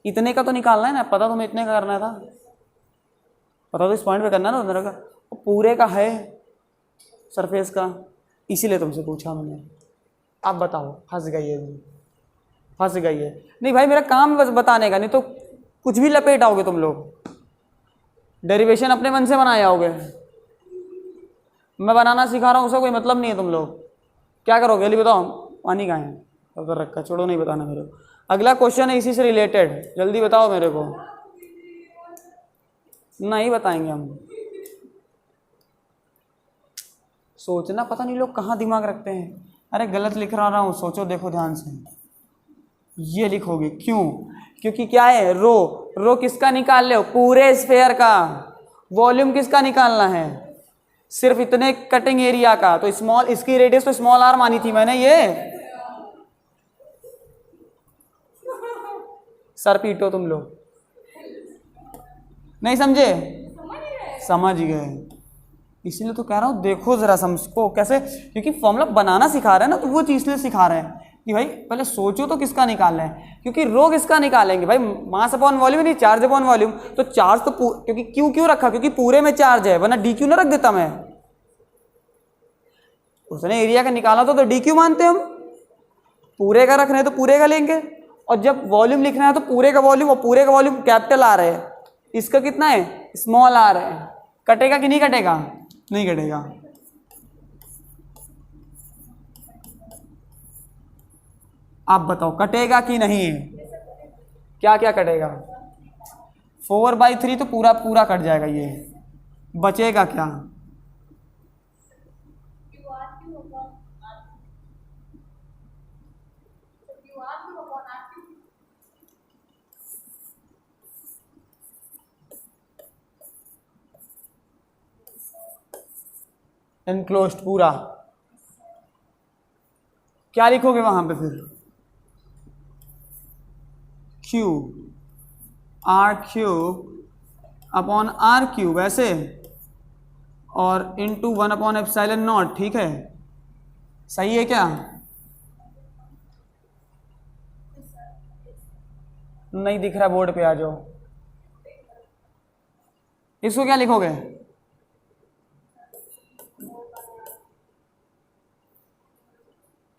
इतने का तो निकालना है ना, पता तुम्हें इतने का करना था, पता तो इस पॉइंट पे करना है ना उधर का, पूरे का है सरफेस का, इसीलिए तुमसे पूछा मैंने। आप बताओ, फंस गई है जी, फंस गई है। नहीं भाई मेरा काम बस बताने का, नहीं तो कुछ भी लपेट आओगे तुम लोग, डेरिवेशन अपने मन से बनाए आओगे। मैं बनाना सिखा रहा हूँ, उसका कोई मतलब नहीं है। तुम लोग क्या करोगे जल्दी बताओ। पानी कहाँ है, उधर रखा, छोड़ो, नहीं बताना मेरे को। अगला क्वेश्चन है इसी से रिलेटेड, जल्दी बताओ मेरे को। नहीं बताएंगे हम। सोचना, पता नहीं लोग कहाँ दिमाग रखते हैं। अरे गलत लिख रहा हूँ, सोचो, देखो ध्यान से। ये लिखोगे क्यों? क्योंकि क्या है, रो किसका निकाल ले हो? पूरे स्फेयर का। वॉल्यूम किसका निकालना है? सिर्फ इतने कटिंग एरिया का। तो स्मॉल, इसकी रेडियस तो स्मॉल आर मानी थी मैंने। ये सर पीटो तुम लोग, नहीं समझे? समझ गए, इसीलिए तो कह रहा हूं देखो जरा समझो कैसे, क्योंकि फॉर्मूला बनाना सिखा रहे हैं ना, तो वो चीज लिए सिखा रहे हैं कि भाई पहले सोचो तो किसका निकालना है। क्योंकि रो किसका निकालेंगे भाई? मास अपॉन वॉल्यूम, नहीं चार्ज अपॉन वॉल्यूम। तो चार्ज तो क्योंकि क्यू क्यों रखा? क्योंकि पूरे में चार्ज है, वरना डी क्यू ना रख देता मैं। उसने एरिया का निकाला तो डी क्यू मानते हम। पूरे का रखना है तो पूरे का लेंगे, और जब वॉल्यूम लिखना है तो पूरे का वॉल्यूम, और पूरे का वॉल्यूम कैपिटल आ रहा है, इसका कितना है? स्मॉल आ रहा है। कटेगा कि नहीं कटेगा? नहीं कटेगा। आप बताओ कटेगा कि नहीं? क्या क्या कटेगा? 4/3 तो पूरा पूरा कट जाएगा। ये बचेगा क्या? एनक्लोज्ड पूरा। क्या लिखोगे वहां पे फिर? Q r cube upon r cube ऐसे, और इंटू 1/ε0। ठीक है, सही है क्या? नहीं दिख रहा बोर्ड पे, आ जाओ। इसको क्या लिखोगे?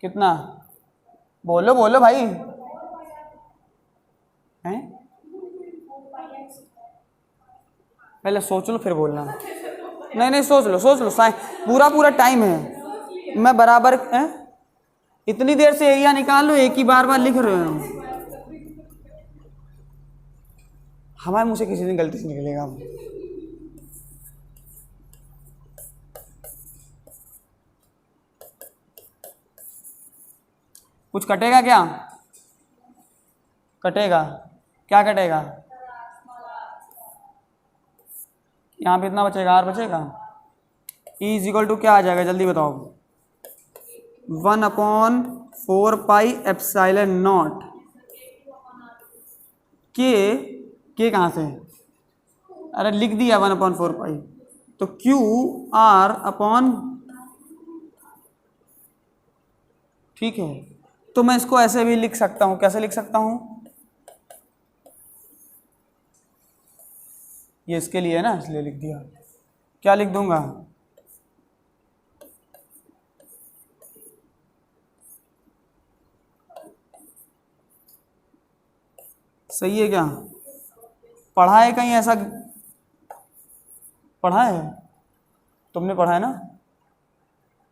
कितना? बोलो बोलो भाई। हैं? पहले सोच लो फिर बोलना। नहीं नहीं, सोच लो सोच लो, पूरा पूरा टाइम है। मैं बराबर है? इतनी देर से एरिया निकाल लो, एक ही बार बार लिख रहे हो। हमारे मुंह से किसी दिन गलती से निकलेगा। कुछ कटेगा क्या? कटेगा? क्या कटेगा? यहाँ पे इतना बचेगा, आर बचेगा। ई इज इक्वल टू क्या आ जाएगा जल्दी बताओ? 1/4πε0। के कहाँ से? अरे लिख दिया 1/4π। तो क्यू आर अपॉन, ठीक है। तो मैं इसको ऐसे भी लिख सकता हूं, कैसे लिख सकता हूं? ये इसके लिए है ना, इसलिए लिख दिया। क्या लिख दूंगा? सही है क्या? पढ़ा है कहीं ऐसा? पढ़ा है? तुमने पढ़ा है ना?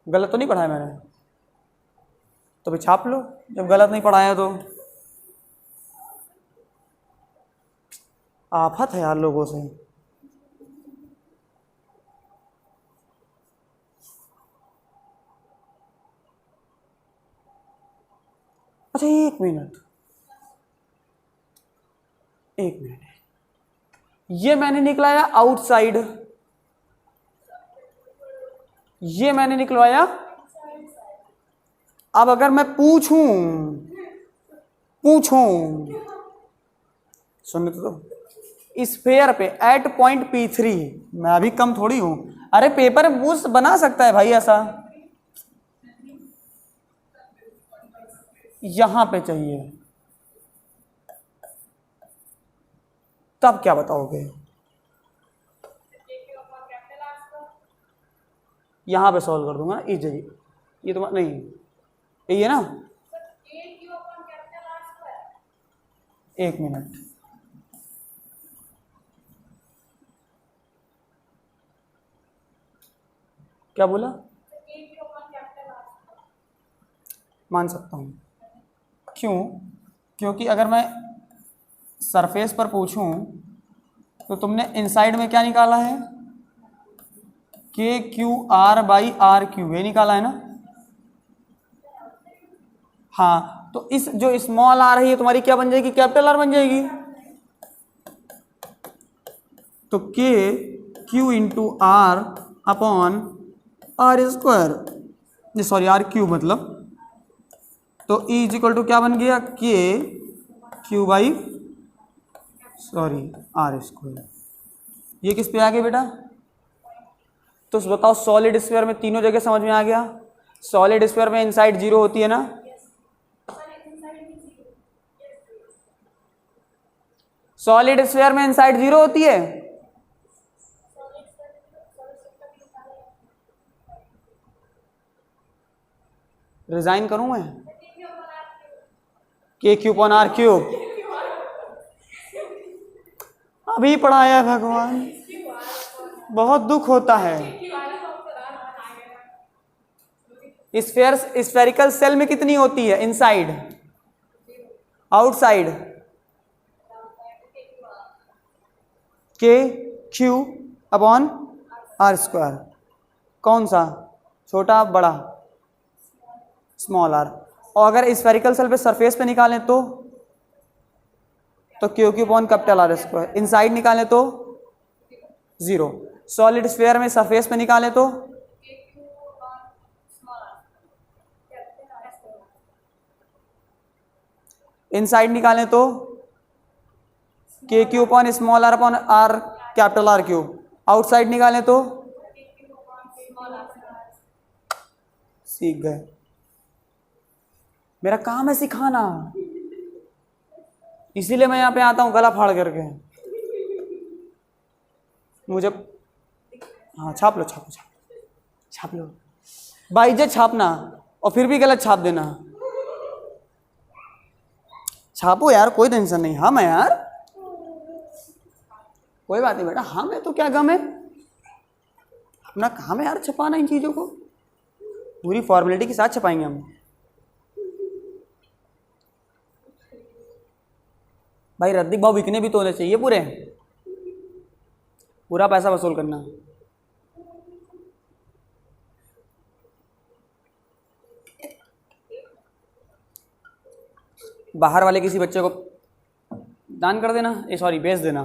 गलत तो नहीं पढ़ा है मैंने? तो भी छाप लो जब गलत नहीं पढ़ाया तो। आफत है यार लोगों से। अच्छा एक मिनट, एक मिनट, ये मैंने निकलाया आउटसाइड, ये मैंने निकलवाया। अब अगर मैं पूछूं सुन तो, इस फेयर पे एट पॉइंट P3, मैं अभी कम थोड़ी हूं। अरे पेपर बूस्ट बना सकता है भाई ऐसा, यहां पे चाहिए, तब क्या बताओगे? यहाँ पे सॉल्व कर दूंगा ना इस जगह, ये तो नहीं, यही है ना। एक मिनट, क्या बोला? मान सकता हूँ, क्यों? क्योंकि अगर मैं सरफेस पर पूछूं तो तुमने इनसाइड में क्या निकाला है, K Q r by r Q, ये निकाला है ना। हाँ, तो इस जो स्मॉल आर है ये तुम्हारी क्या बन जाएगी, कैपिटल आर बन जाएगी। तो K Q into r upon r square, sorry r Q मतलब, तो ई इज इक्वल टू क्या बन गया, K Q by sorry r square. ये किस पे आ गया बेटा? तो बताओ सॉलिड स्फीयर में तीनों जगह समझ में आ गया। सॉलिड स्फीयर में इनसाइड जीरो होती है ना, सॉलिड स्फीयर में इनसाइड जीरो होती है। रिजाइन करूं मैं, के क्यूब ऑन आर क्यूब, अभी पढ़ाया भगवान, बहुत दुख होता है। स्फीयर स्फेरिकल सेल में कितनी होती है इनसाइड, आउटसाइड, के क्यू अपॉन आर स्क्वायर, कौन सा, छोटा बड़ा, स्मॉल आर। और अगर स्फेरिकल सेल पे सरफेस पे निकालें तो Q Q upon capital r square, inside निकालें तो जीरो, सॉलिड स्फीयर में सरफेस पे निकालें तो इनसाइड निकालें तो K Q upon small r upon r capital r cube, outside निकालें तो सीख गए। मेरा काम है सिखाना, इसीलिए मैं यहाँ पे आता हूँ गला फाड़ करके। मुझे हाँ छाप लो, छापो छाप छाप लो, बाइज्जत छापना और फिर भी गलत छाप देना। छापो यार, कोई टेंशन नहीं, हम है यार, कोई बात नहीं बेटा, हम है तो क्या गम है, अपना काम है यार छपाना इन चीज़ों को, पूरी फॉर्मेलिटी के साथ छपाएंगे हम। भाई रद्दी भाव बिकने भी तो होने चाहिए पूरे, पूरा पैसा वसूल करना। बाहर वाले किसी बच्चे को दान कर देना, सॉरी बेच देना,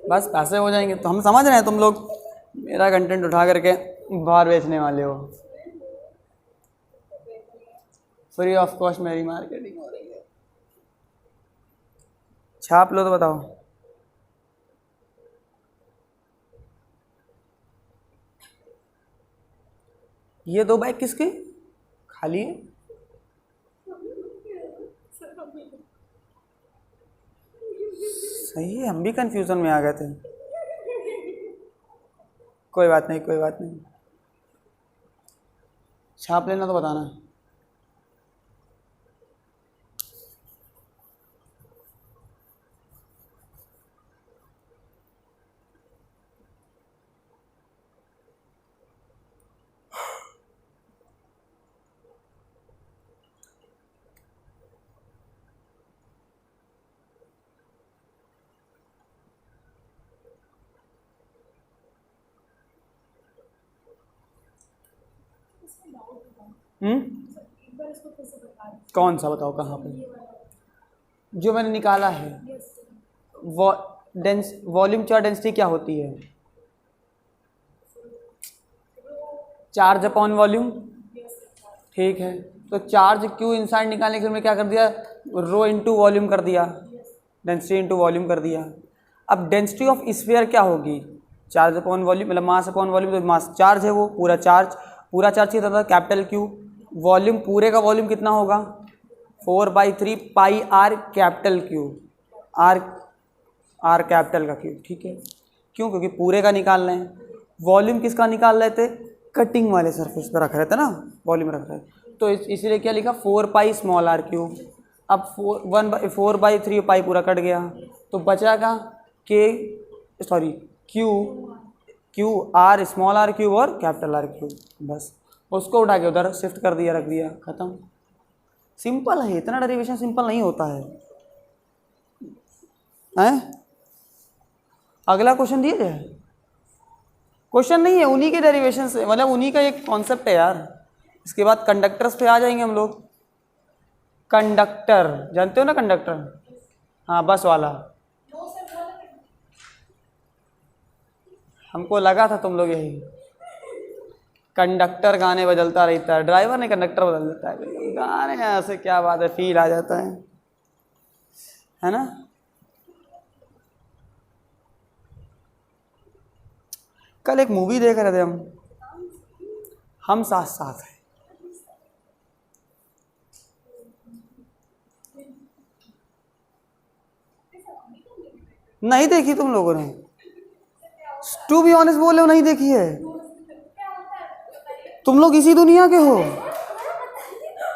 बस पैसे हो जाएंगे। तो हम समझ रहे हैं तुम लोग मेरा कंटेंट उठा करके बाहर बेचने वाले हो, फ्री ऑफ कॉस्ट मेरी मार्केटिंग हो रही है। छाप लो तो बताओ, ये दो बैग किसके खाली है? सही है, हम भी कंफ्यूजन में आ गए थे। कोई बात नहीं, कोई बात नहीं, छाप लेना तो बताना। कौन सा बताओ, कहाँ पे? जो मैंने निकाला है, वॉल्यूम चार्ज डेंसिटी क्या होती है? चार्ज अपॉन वॉल्यूम, ठीक है। तो चार्ज क्यू इनसाइड निकालने के लिए मैं क्या कर दिया, रो इंटू वॉल्यूम कर दिया, डेंसिटी इंटू वॉल्यूम कर दिया। अब डेंसिटी ऑफ स्फीयर क्या होगी, चार्ज अपॉन वॉल्यूम, मतलब मास अपॉन वॉल्यूम, तो मास चार्ज है वो, पूरा चार्ज कितना था, कैपिटल क्यू। वॉल्यूम, पूरे का वॉल्यूम कितना होगा, 4/3 pi R capital cube, R capital का क्यू, ठीक है। क्यों? क्योंकि पूरे का निकाल रहे हैं। वॉल्यूम किसका निकाल रहे थे, कटिंग वाले सरफेस पर रख रहे थे ना, वॉल्यूम रख रहे थे, तो इसीलिए क्या लिखा 4 पाई स्मॉल आर क्यूब। अब 4/3 पाई पूरा कट गया, तो बचा का Q r small r cube और कैपिटल आर क्यूब, बस उसको उठा के उधर शिफ्ट कर दिया, रख दिया, खत्म। सिंपल है, इतना डेरिवेशन सिंपल नहीं होता है, हैं? अगला क्वेश्चन दिया जाए। क्वेश्चन नहीं है, उन्हीं के डेरिवेशन से, मतलब उन्हीं का एक कॉन्सेप्ट है यार। इसके बाद कंडक्टर्स पे आ जाएंगे हम लोग। कंडक्टर जानते हो ना, कंडक्टर, हाँ बस वाला। हमको लगा था तुम लोग यही, कंडक्टर गाने बदलता रहता है, ड्राइवर ने कंडक्टर बदल देता है, गाने ऐसे क्या बात है, फील आ जाता है ना। कल एक मूवी देख रहे थे हम साथ साथ हैं। नहीं देखी तुम लोगों ने? टू बी ऑनेस्ट बोले हो, नहीं देखी है? तुम लोग इसी दुनिया के हो?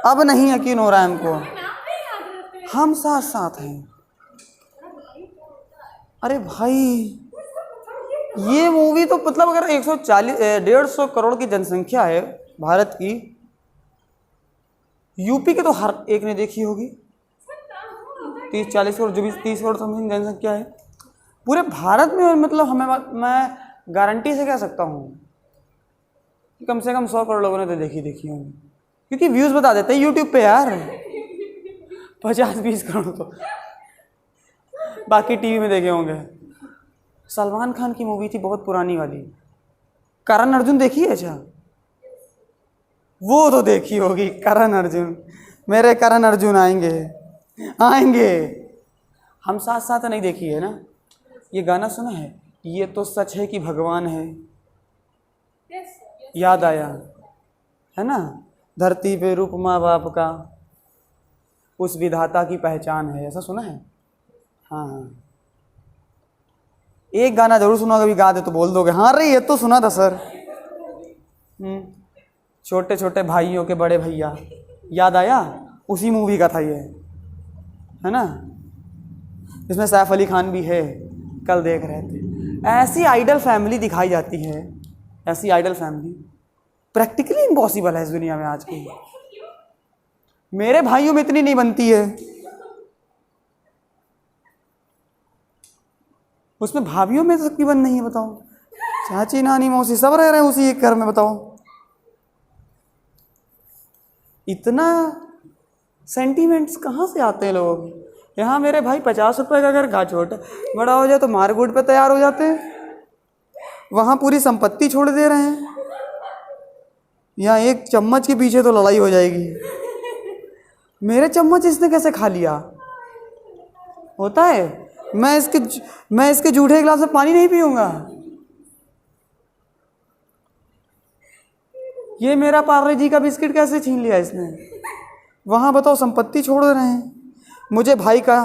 अब नहीं यकीन हो रहा है हमको। हम साथ साथ हैं, अरे भाई ये मूवी तो मतलब अगर 150 करोड़ की जनसंख्या है भारत की, यूपी के तो हर एक ने देखी होगी। 30-40 करोड़, जो भी 30 करोड़ समथिंग जनसंख्या है पूरे भारत में, मतलब मैं गारंटी से कह सकता हूँ कि कम से कम 100 करोड़ लोगों ने तो देखी होंगी, क्योंकि व्यूज़ बता देते हैं यूट्यूब पे यार। 50-20 करोड़ तो बाकी टीवी में देखे होंगे। सलमान खान की मूवी थी बहुत पुरानी वाली, करण अर्जुन देखी है? अच्छा वो तो देखी होगी, करण अर्जुन, मेरे करण अर्जुन आएंगे आएंगे। हम साथ साथ नहीं देखी है ना? ये गाना सुना है, ये तो सच है कि भगवान है, याद आया है ना? धरती पे रूप माँ बाप का, उस विधाता की पहचान है, ऐसा सुना है? हाँ हाँ, एक गाना जरूर सुना, कभी गा दे तो बोल दोगे हाँ रे ये तो सुना था सर। छोटे छोटे भाइयों के बड़े भैया, याद आया? उसी मूवी का था ये, है ना? इसमें सैफ अली खान भी है, कल देख रहे थे। ऐसी आइडल फैमिली दिखाई जाती है, ऐसी आइडल फैमिली प्रैक्टिकली इम्पॉसिबल है इस दुनिया में आज की। मेरे भाइयों में इतनी नहीं बनती है, उसमें भाभियों में तक की बन नहीं है, बताओ। चाची नानी मौसी सब रह रहे हैं उसी एक घर में, बताओ। इतना सेंटीमेंट्स कहाँ से आते हैं लोगों के? यहाँ मेरे भाई 50 रुपए का अगर घा छोटा बड़ा हो जाए तो मारकूट पे तैयार हो जाते हैं, वहाँ पूरी संपत्ति छोड़ दे रहे हैं, यहाँ एक चम्मच के पीछे तो लड़ाई हो जाएगी। मेरे चम्मच इसने कैसे खा लिया? होता है, मैं इसके जूठे गिलास में पानी नहीं पीऊंगा। ये मेरा पार्ले जी का बिस्किट कैसे छीन लिया इसने? वहाँ बताओ संपत्ति छोड़ रहे हैं। मुझे भाई का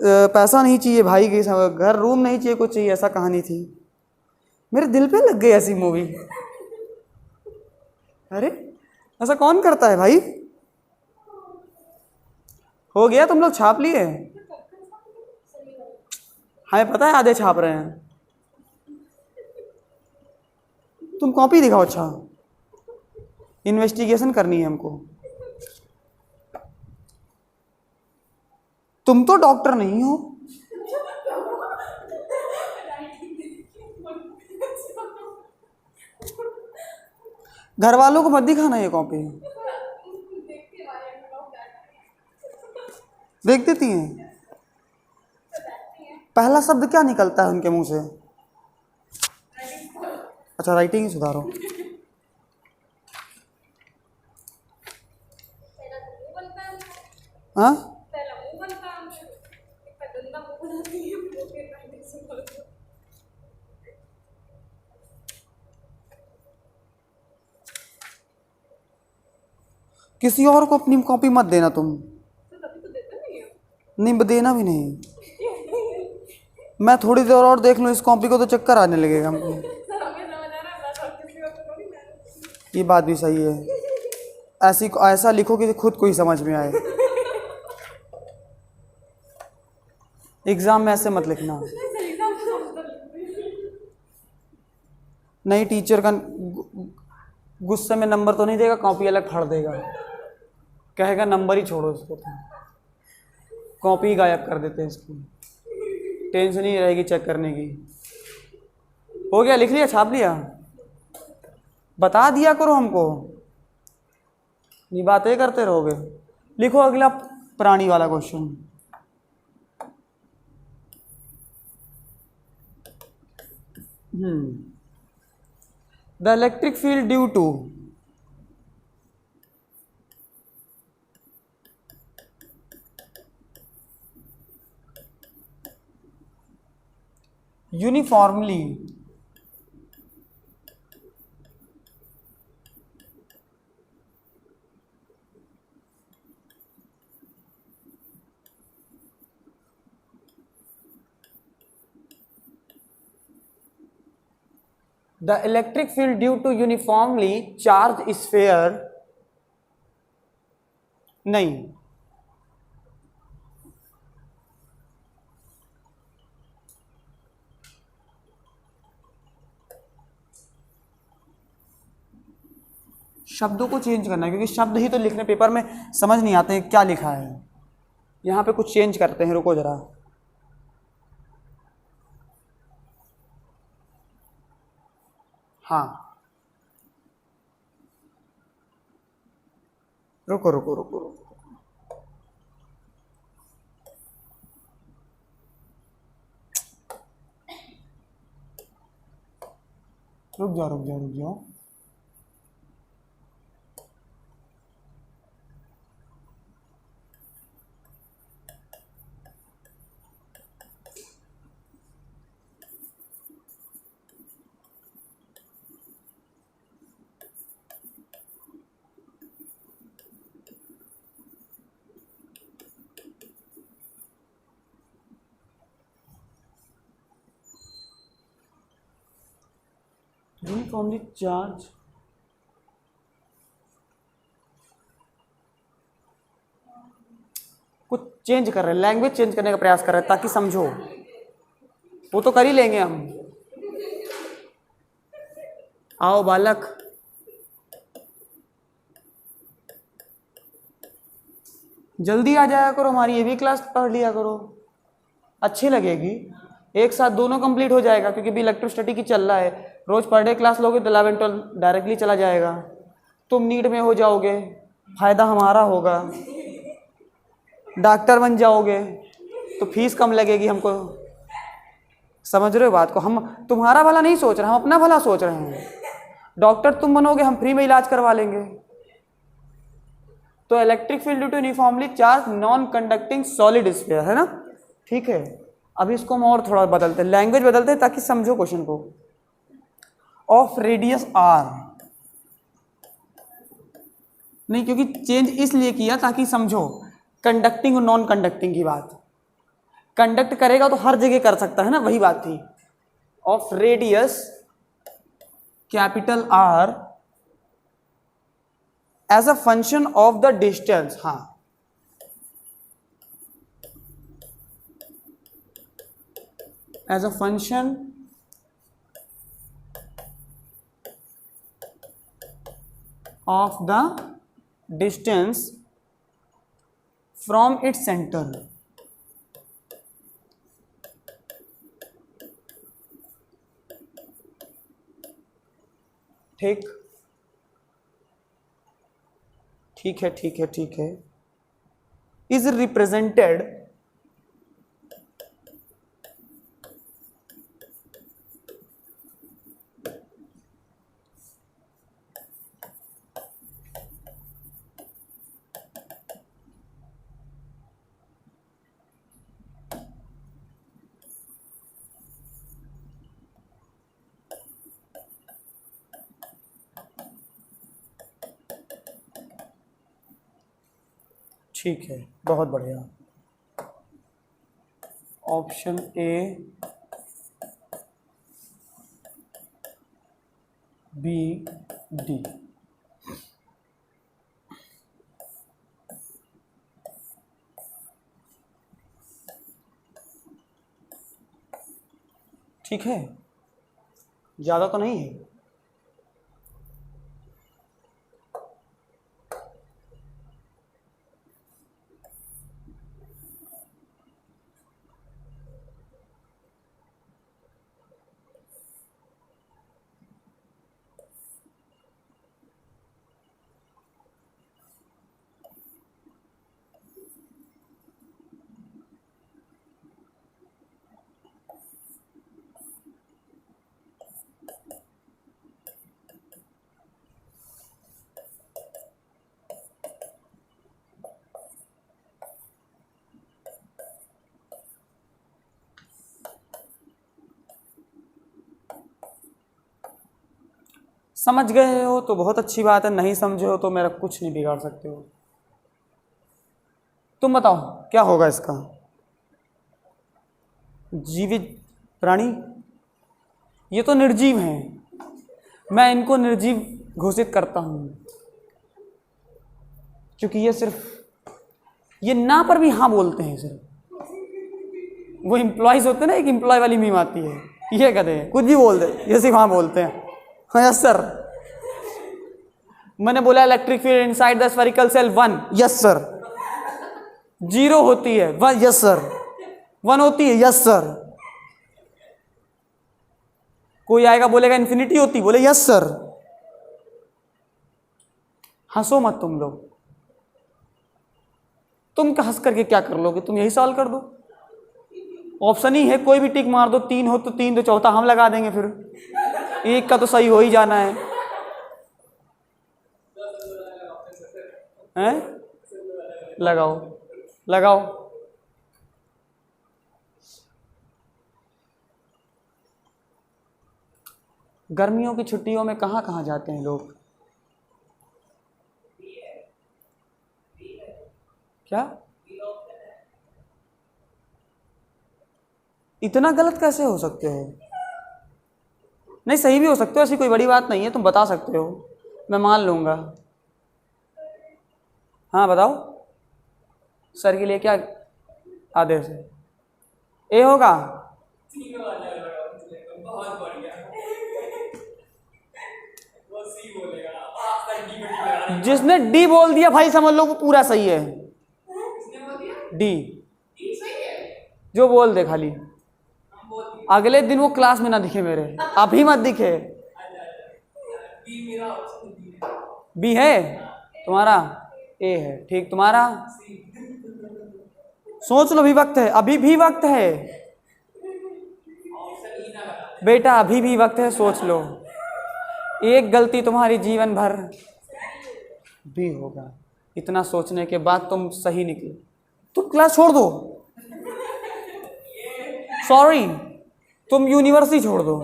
पैसा नहीं चाहिए, भाई के घर रूम नहीं चाहिए, कुछ चाहिए, ऐसा कहानी थी। मेरे दिल पे लग गई ऐसी मूवी। अरे ऐसा कौन करता है भाई? हो गया, तुम लोग छाप लिए? हमें पता है आधे छाप रहे हैं। तुम कॉपी दिखाओ। अच्छा, इन्वेस्टिगेशन करनी है हमको। तुम तो डॉक्टर नहीं हो। घर वालों को मत दिखाना ये कॉपी। देख देती हैं। पहला शब्द क्या निकलता है उनके मुंह से? अच्छा, राइटिंग ही सुधारो। हाँ, किसी और को अपनी कॉपी मत देना तुम। नहीं, देना भी नहीं। मैं थोड़ी देर और देख लूँ इस कॉपी को तो चक्कर आने लगेगा हमको। ये बात भी सही है, ऐसा लिखो कि खुद को ही समझ में आए। एग्जाम में ऐसे मत लिखना। नहीं, टीचर का गुस्से में नंबर तो नहीं देगा, कॉपी अलग फाड़ देगा, कहेगा नंबर ही छोड़ो इसको, तो कॉपी गायब कर देते हैं इसकी, टेंशन ही रहेगी चेक करने की। हो गया, लिख लिया, छाप लिया, बता दिया करो हमको, ये बातें करते रहोगे। लिखो अगला प्राणी वाला question. The electric field due to uniformly the electric field due to uniformly charged sphere, नहीं, शब्दों को चेंज करना है, क्योंकि शब्द ही तो लिखने पेपर में समझ नहीं आते क्या लिखा है। यहां पे कुछ चेंज करते हैं, रुको जरा। हाँ, रुको रुको रुको रुको, रुक जाओ रुक जाओ रुक जाओ। यूनिफॉर्मली चार्ज, कुछ चेंज कर रहे हैं, लैंग्वेज चेंज करने का प्रयास कर रहे हैं ताकि समझो। वो तो कर ही लेंगे हम। आओ बालक, जल्दी आ जाया करो, हमारी ये भी क्लास पढ़ लिया करो, अच्छी लगेगी। एक साथ दोनों कंप्लीट हो जाएगा, क्योंकि भी इलेक्ट्रोस्टैटिक की चल रहा है। रोज पर डे क्लास लोगे तो 11 12 डायरेक्टली चला जाएगा, तुम नीट में हो जाओगे, फायदा हमारा होगा, डॉक्टर बन जाओगे तो फीस कम लगेगी हमको। समझ रहे हो बात को? हम तुम्हारा भला नहीं सोच रहे, हम अपना भला सोच रहे हैं। डॉक्टर तुम बनोगे, हम फ्री में इलाज करवा लेंगे। तो electric field due to uniformly charge non conducting solid sphere, है ना? ठीक है, अभी इसको हम और थोड़ा बदलते हैं, लैंग्वेज बदलते हैं ताकि समझो क्वेश्चन को। ऑफ रेडियस आर, नहीं, क्योंकि चेंज इसलिए किया ताकि समझो कंडक्टिंग और नॉन कंडक्टिंग की बात। कंडक्ट करेगा तो हर जगह कर सकता है ना, वही बात थी। Of radius capital R as a function of the distance, हाँ, as a function of the distance from its center, ठीक, ठीक है ठीक है ठीक है, is represented ठीक है, बहुत बढ़िया। Option A, B, D. ठीक है, ज़्यादा तो नहीं है। समझ गए हो तो बहुत अच्छी बात है, नहीं समझे हो तो मेरा कुछ नहीं बिगाड़ सकते हो। तुम बताओ क्या होगा इसका। जीवित प्राणी, ये तो निर्जीव हैं, मैं इनको निर्जीव घोषित करता हूं क्योंकि ये सिर्फ ये ना पर भी हाँ बोलते हैं। सिर्फ वो एम्प्लॉयज होते हैं ना, एक एम्प्लॉय वाली मीम आती है, ये कहते हैं कुछ भी बोल दे, ये सिर्फ हाँ बोलते हैं। हाँ यस सर, मैंने बोला electric field inside the spherical shell 1, yes sir. 0 होती है 1, यस सर। 1 होती है, यस सर। कोई आएगा बोलेगा इन्फिनिटी होती, बोले यस सर। हंसो मत तुम लोग, तुम हंस करके क्या कर लोगे, तुम यही सवाल कर दो। ऑप्शन ही है, कोई भी टिक मार दो, 3 हो तो 3, तो चौथा हम लगा देंगे, फिर एक का तो सही हो ही जाना है। हैं? लगाओ लगाओ। गर्मियों की छुट्टियों में कहाँ कहाँ जाते हैं लोग? क्या इतना गलत कैसे हो सकते हो? नहीं, सही भी हो सकते हो, ऐसी कोई बड़ी बात नहीं है, तुम बता सकते हो, मैं मान लूंगा। हाँ बताओ, सर के लिए क्या आदेश है? ए होगा। जिसने डी बोल दिया भाई समझ लो वो पूरा सही है। डी जो बोल दे खाली, अगले दिन वो क्लास में ना दिखे मेरे, अभी मत दिखे। बी है तुम्हारा, ए है, ठीक। तुम्हारा सोच लो, भी वक्त है, अभी भी वक्त है बेटा, अभी भी वक्त है, सोच लो। एक गलती तुम्हारी जीवन भर भी होगा। इतना सोचने के बाद तुम सही निकले, तुम क्लास छोड़ दो, सॉरी तुम यूनिवर्सिटी छोड़ दो।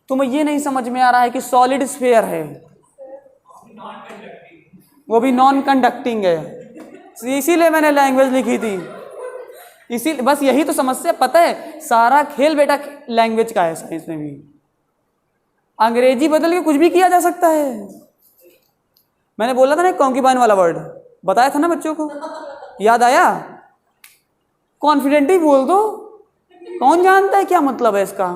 तुम्हें ये नहीं समझ में आ रहा है कि सॉलिड स्फीयर है, वो भी नॉन कंडक्टिंग है, इसीलिए मैंने लैंग्वेज लिखी थी। इसी बस यही तो समस्या, पता है सारा खेल बेटा लैंग्वेज का है। साइंस में भी अंग्रेजी बदल के कुछ भी किया जा सकता है। मैंने बोला था ना कॉन्क्यूबाइन वाला वर्ड, बताया था ना बच्चों को, याद आया? कॉन्फिडेंटली बोल दो, कौन जानता है क्या मतलब है इसका।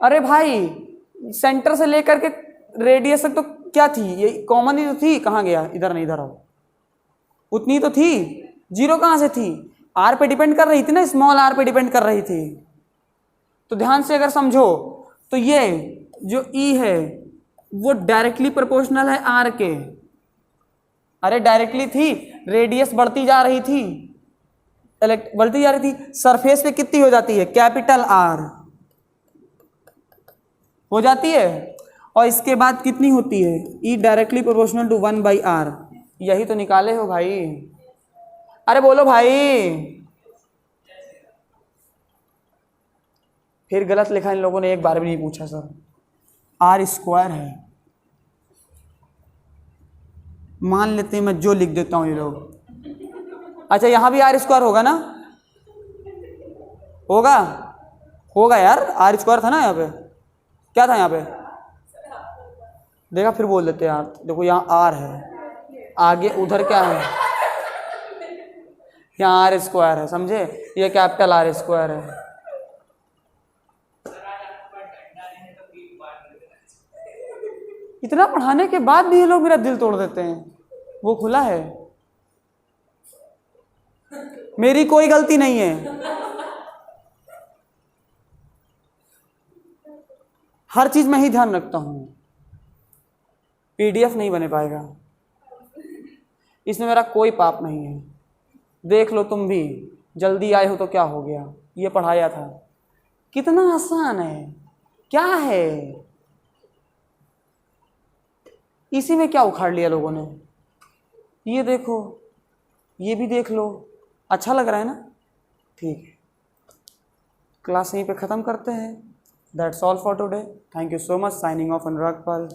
अरे भाई सेंटर से लेकर के रेडियस तक तो क्या थी, ये कॉमन ही तो थी, कहाँ गया, इधर नहीं, इधर आओ, उतनी तो थी। 0 कहाँ से थी? आर पे डिपेंड कर रही थी ना, स्मॉल आर पे डिपेंड कर रही थी। तो ध्यान से अगर समझो तो ये जो ई है वो डायरेक्टली प्रोपोर्शनल है आर के। अरे डायरेक्टली थी, रेडियस बढ़ती जा रही थी, बढ़ती जा रही थी, सरफेस पे कितनी हो जाती है? कैपिटल आर हो जाती है, और इसके बाद कितनी होती है? E directly proportional to 1/r। यही तो निकाले हो भाई। अरे बोलो भाई, फिर गलत लिखा इन लोगों ने, एक बार भी नहीं पूछा सर। आर स्क्वायर है, मान लेते हैं, मैं जो लिख देता हूं ये लोग अच्छा यहाँ भी आर स्क्वायर होगा ना, होगा होगा यार, आर स्क्वायर था ना यहाँ पे, क्या था यहाँ पे, देखा फिर बोल देते यार। देखो यहाँ आर है, आगे उधर क्या है, यहाँ आर स्क्वायर है, समझे, ये कैपिटल आर स्क्वायर है। इतना पढ़ाने के बाद भी ये लोग मेरा दिल तोड़ देते हैं। वो खुला है, मेरी कोई गलती नहीं है, हर चीज में ही ध्यान रखता हूं। पीडीएफ नहीं बने पाएगा, इसमें मेरा कोई पाप नहीं है। देख लो तुम भी, जल्दी आए हो तो क्या हो गया, ये पढ़ाया था, कितना आसान है, क्या है, इसी में क्या उखाड़ लिया लोगों ने। ये देखो, ये भी देख लो, अच्छा लग रहा है ना, ठीक है। क्लास यहीं पे ख़त्म करते हैं। That's all for today, thank you so much, signing off Anurag Pal.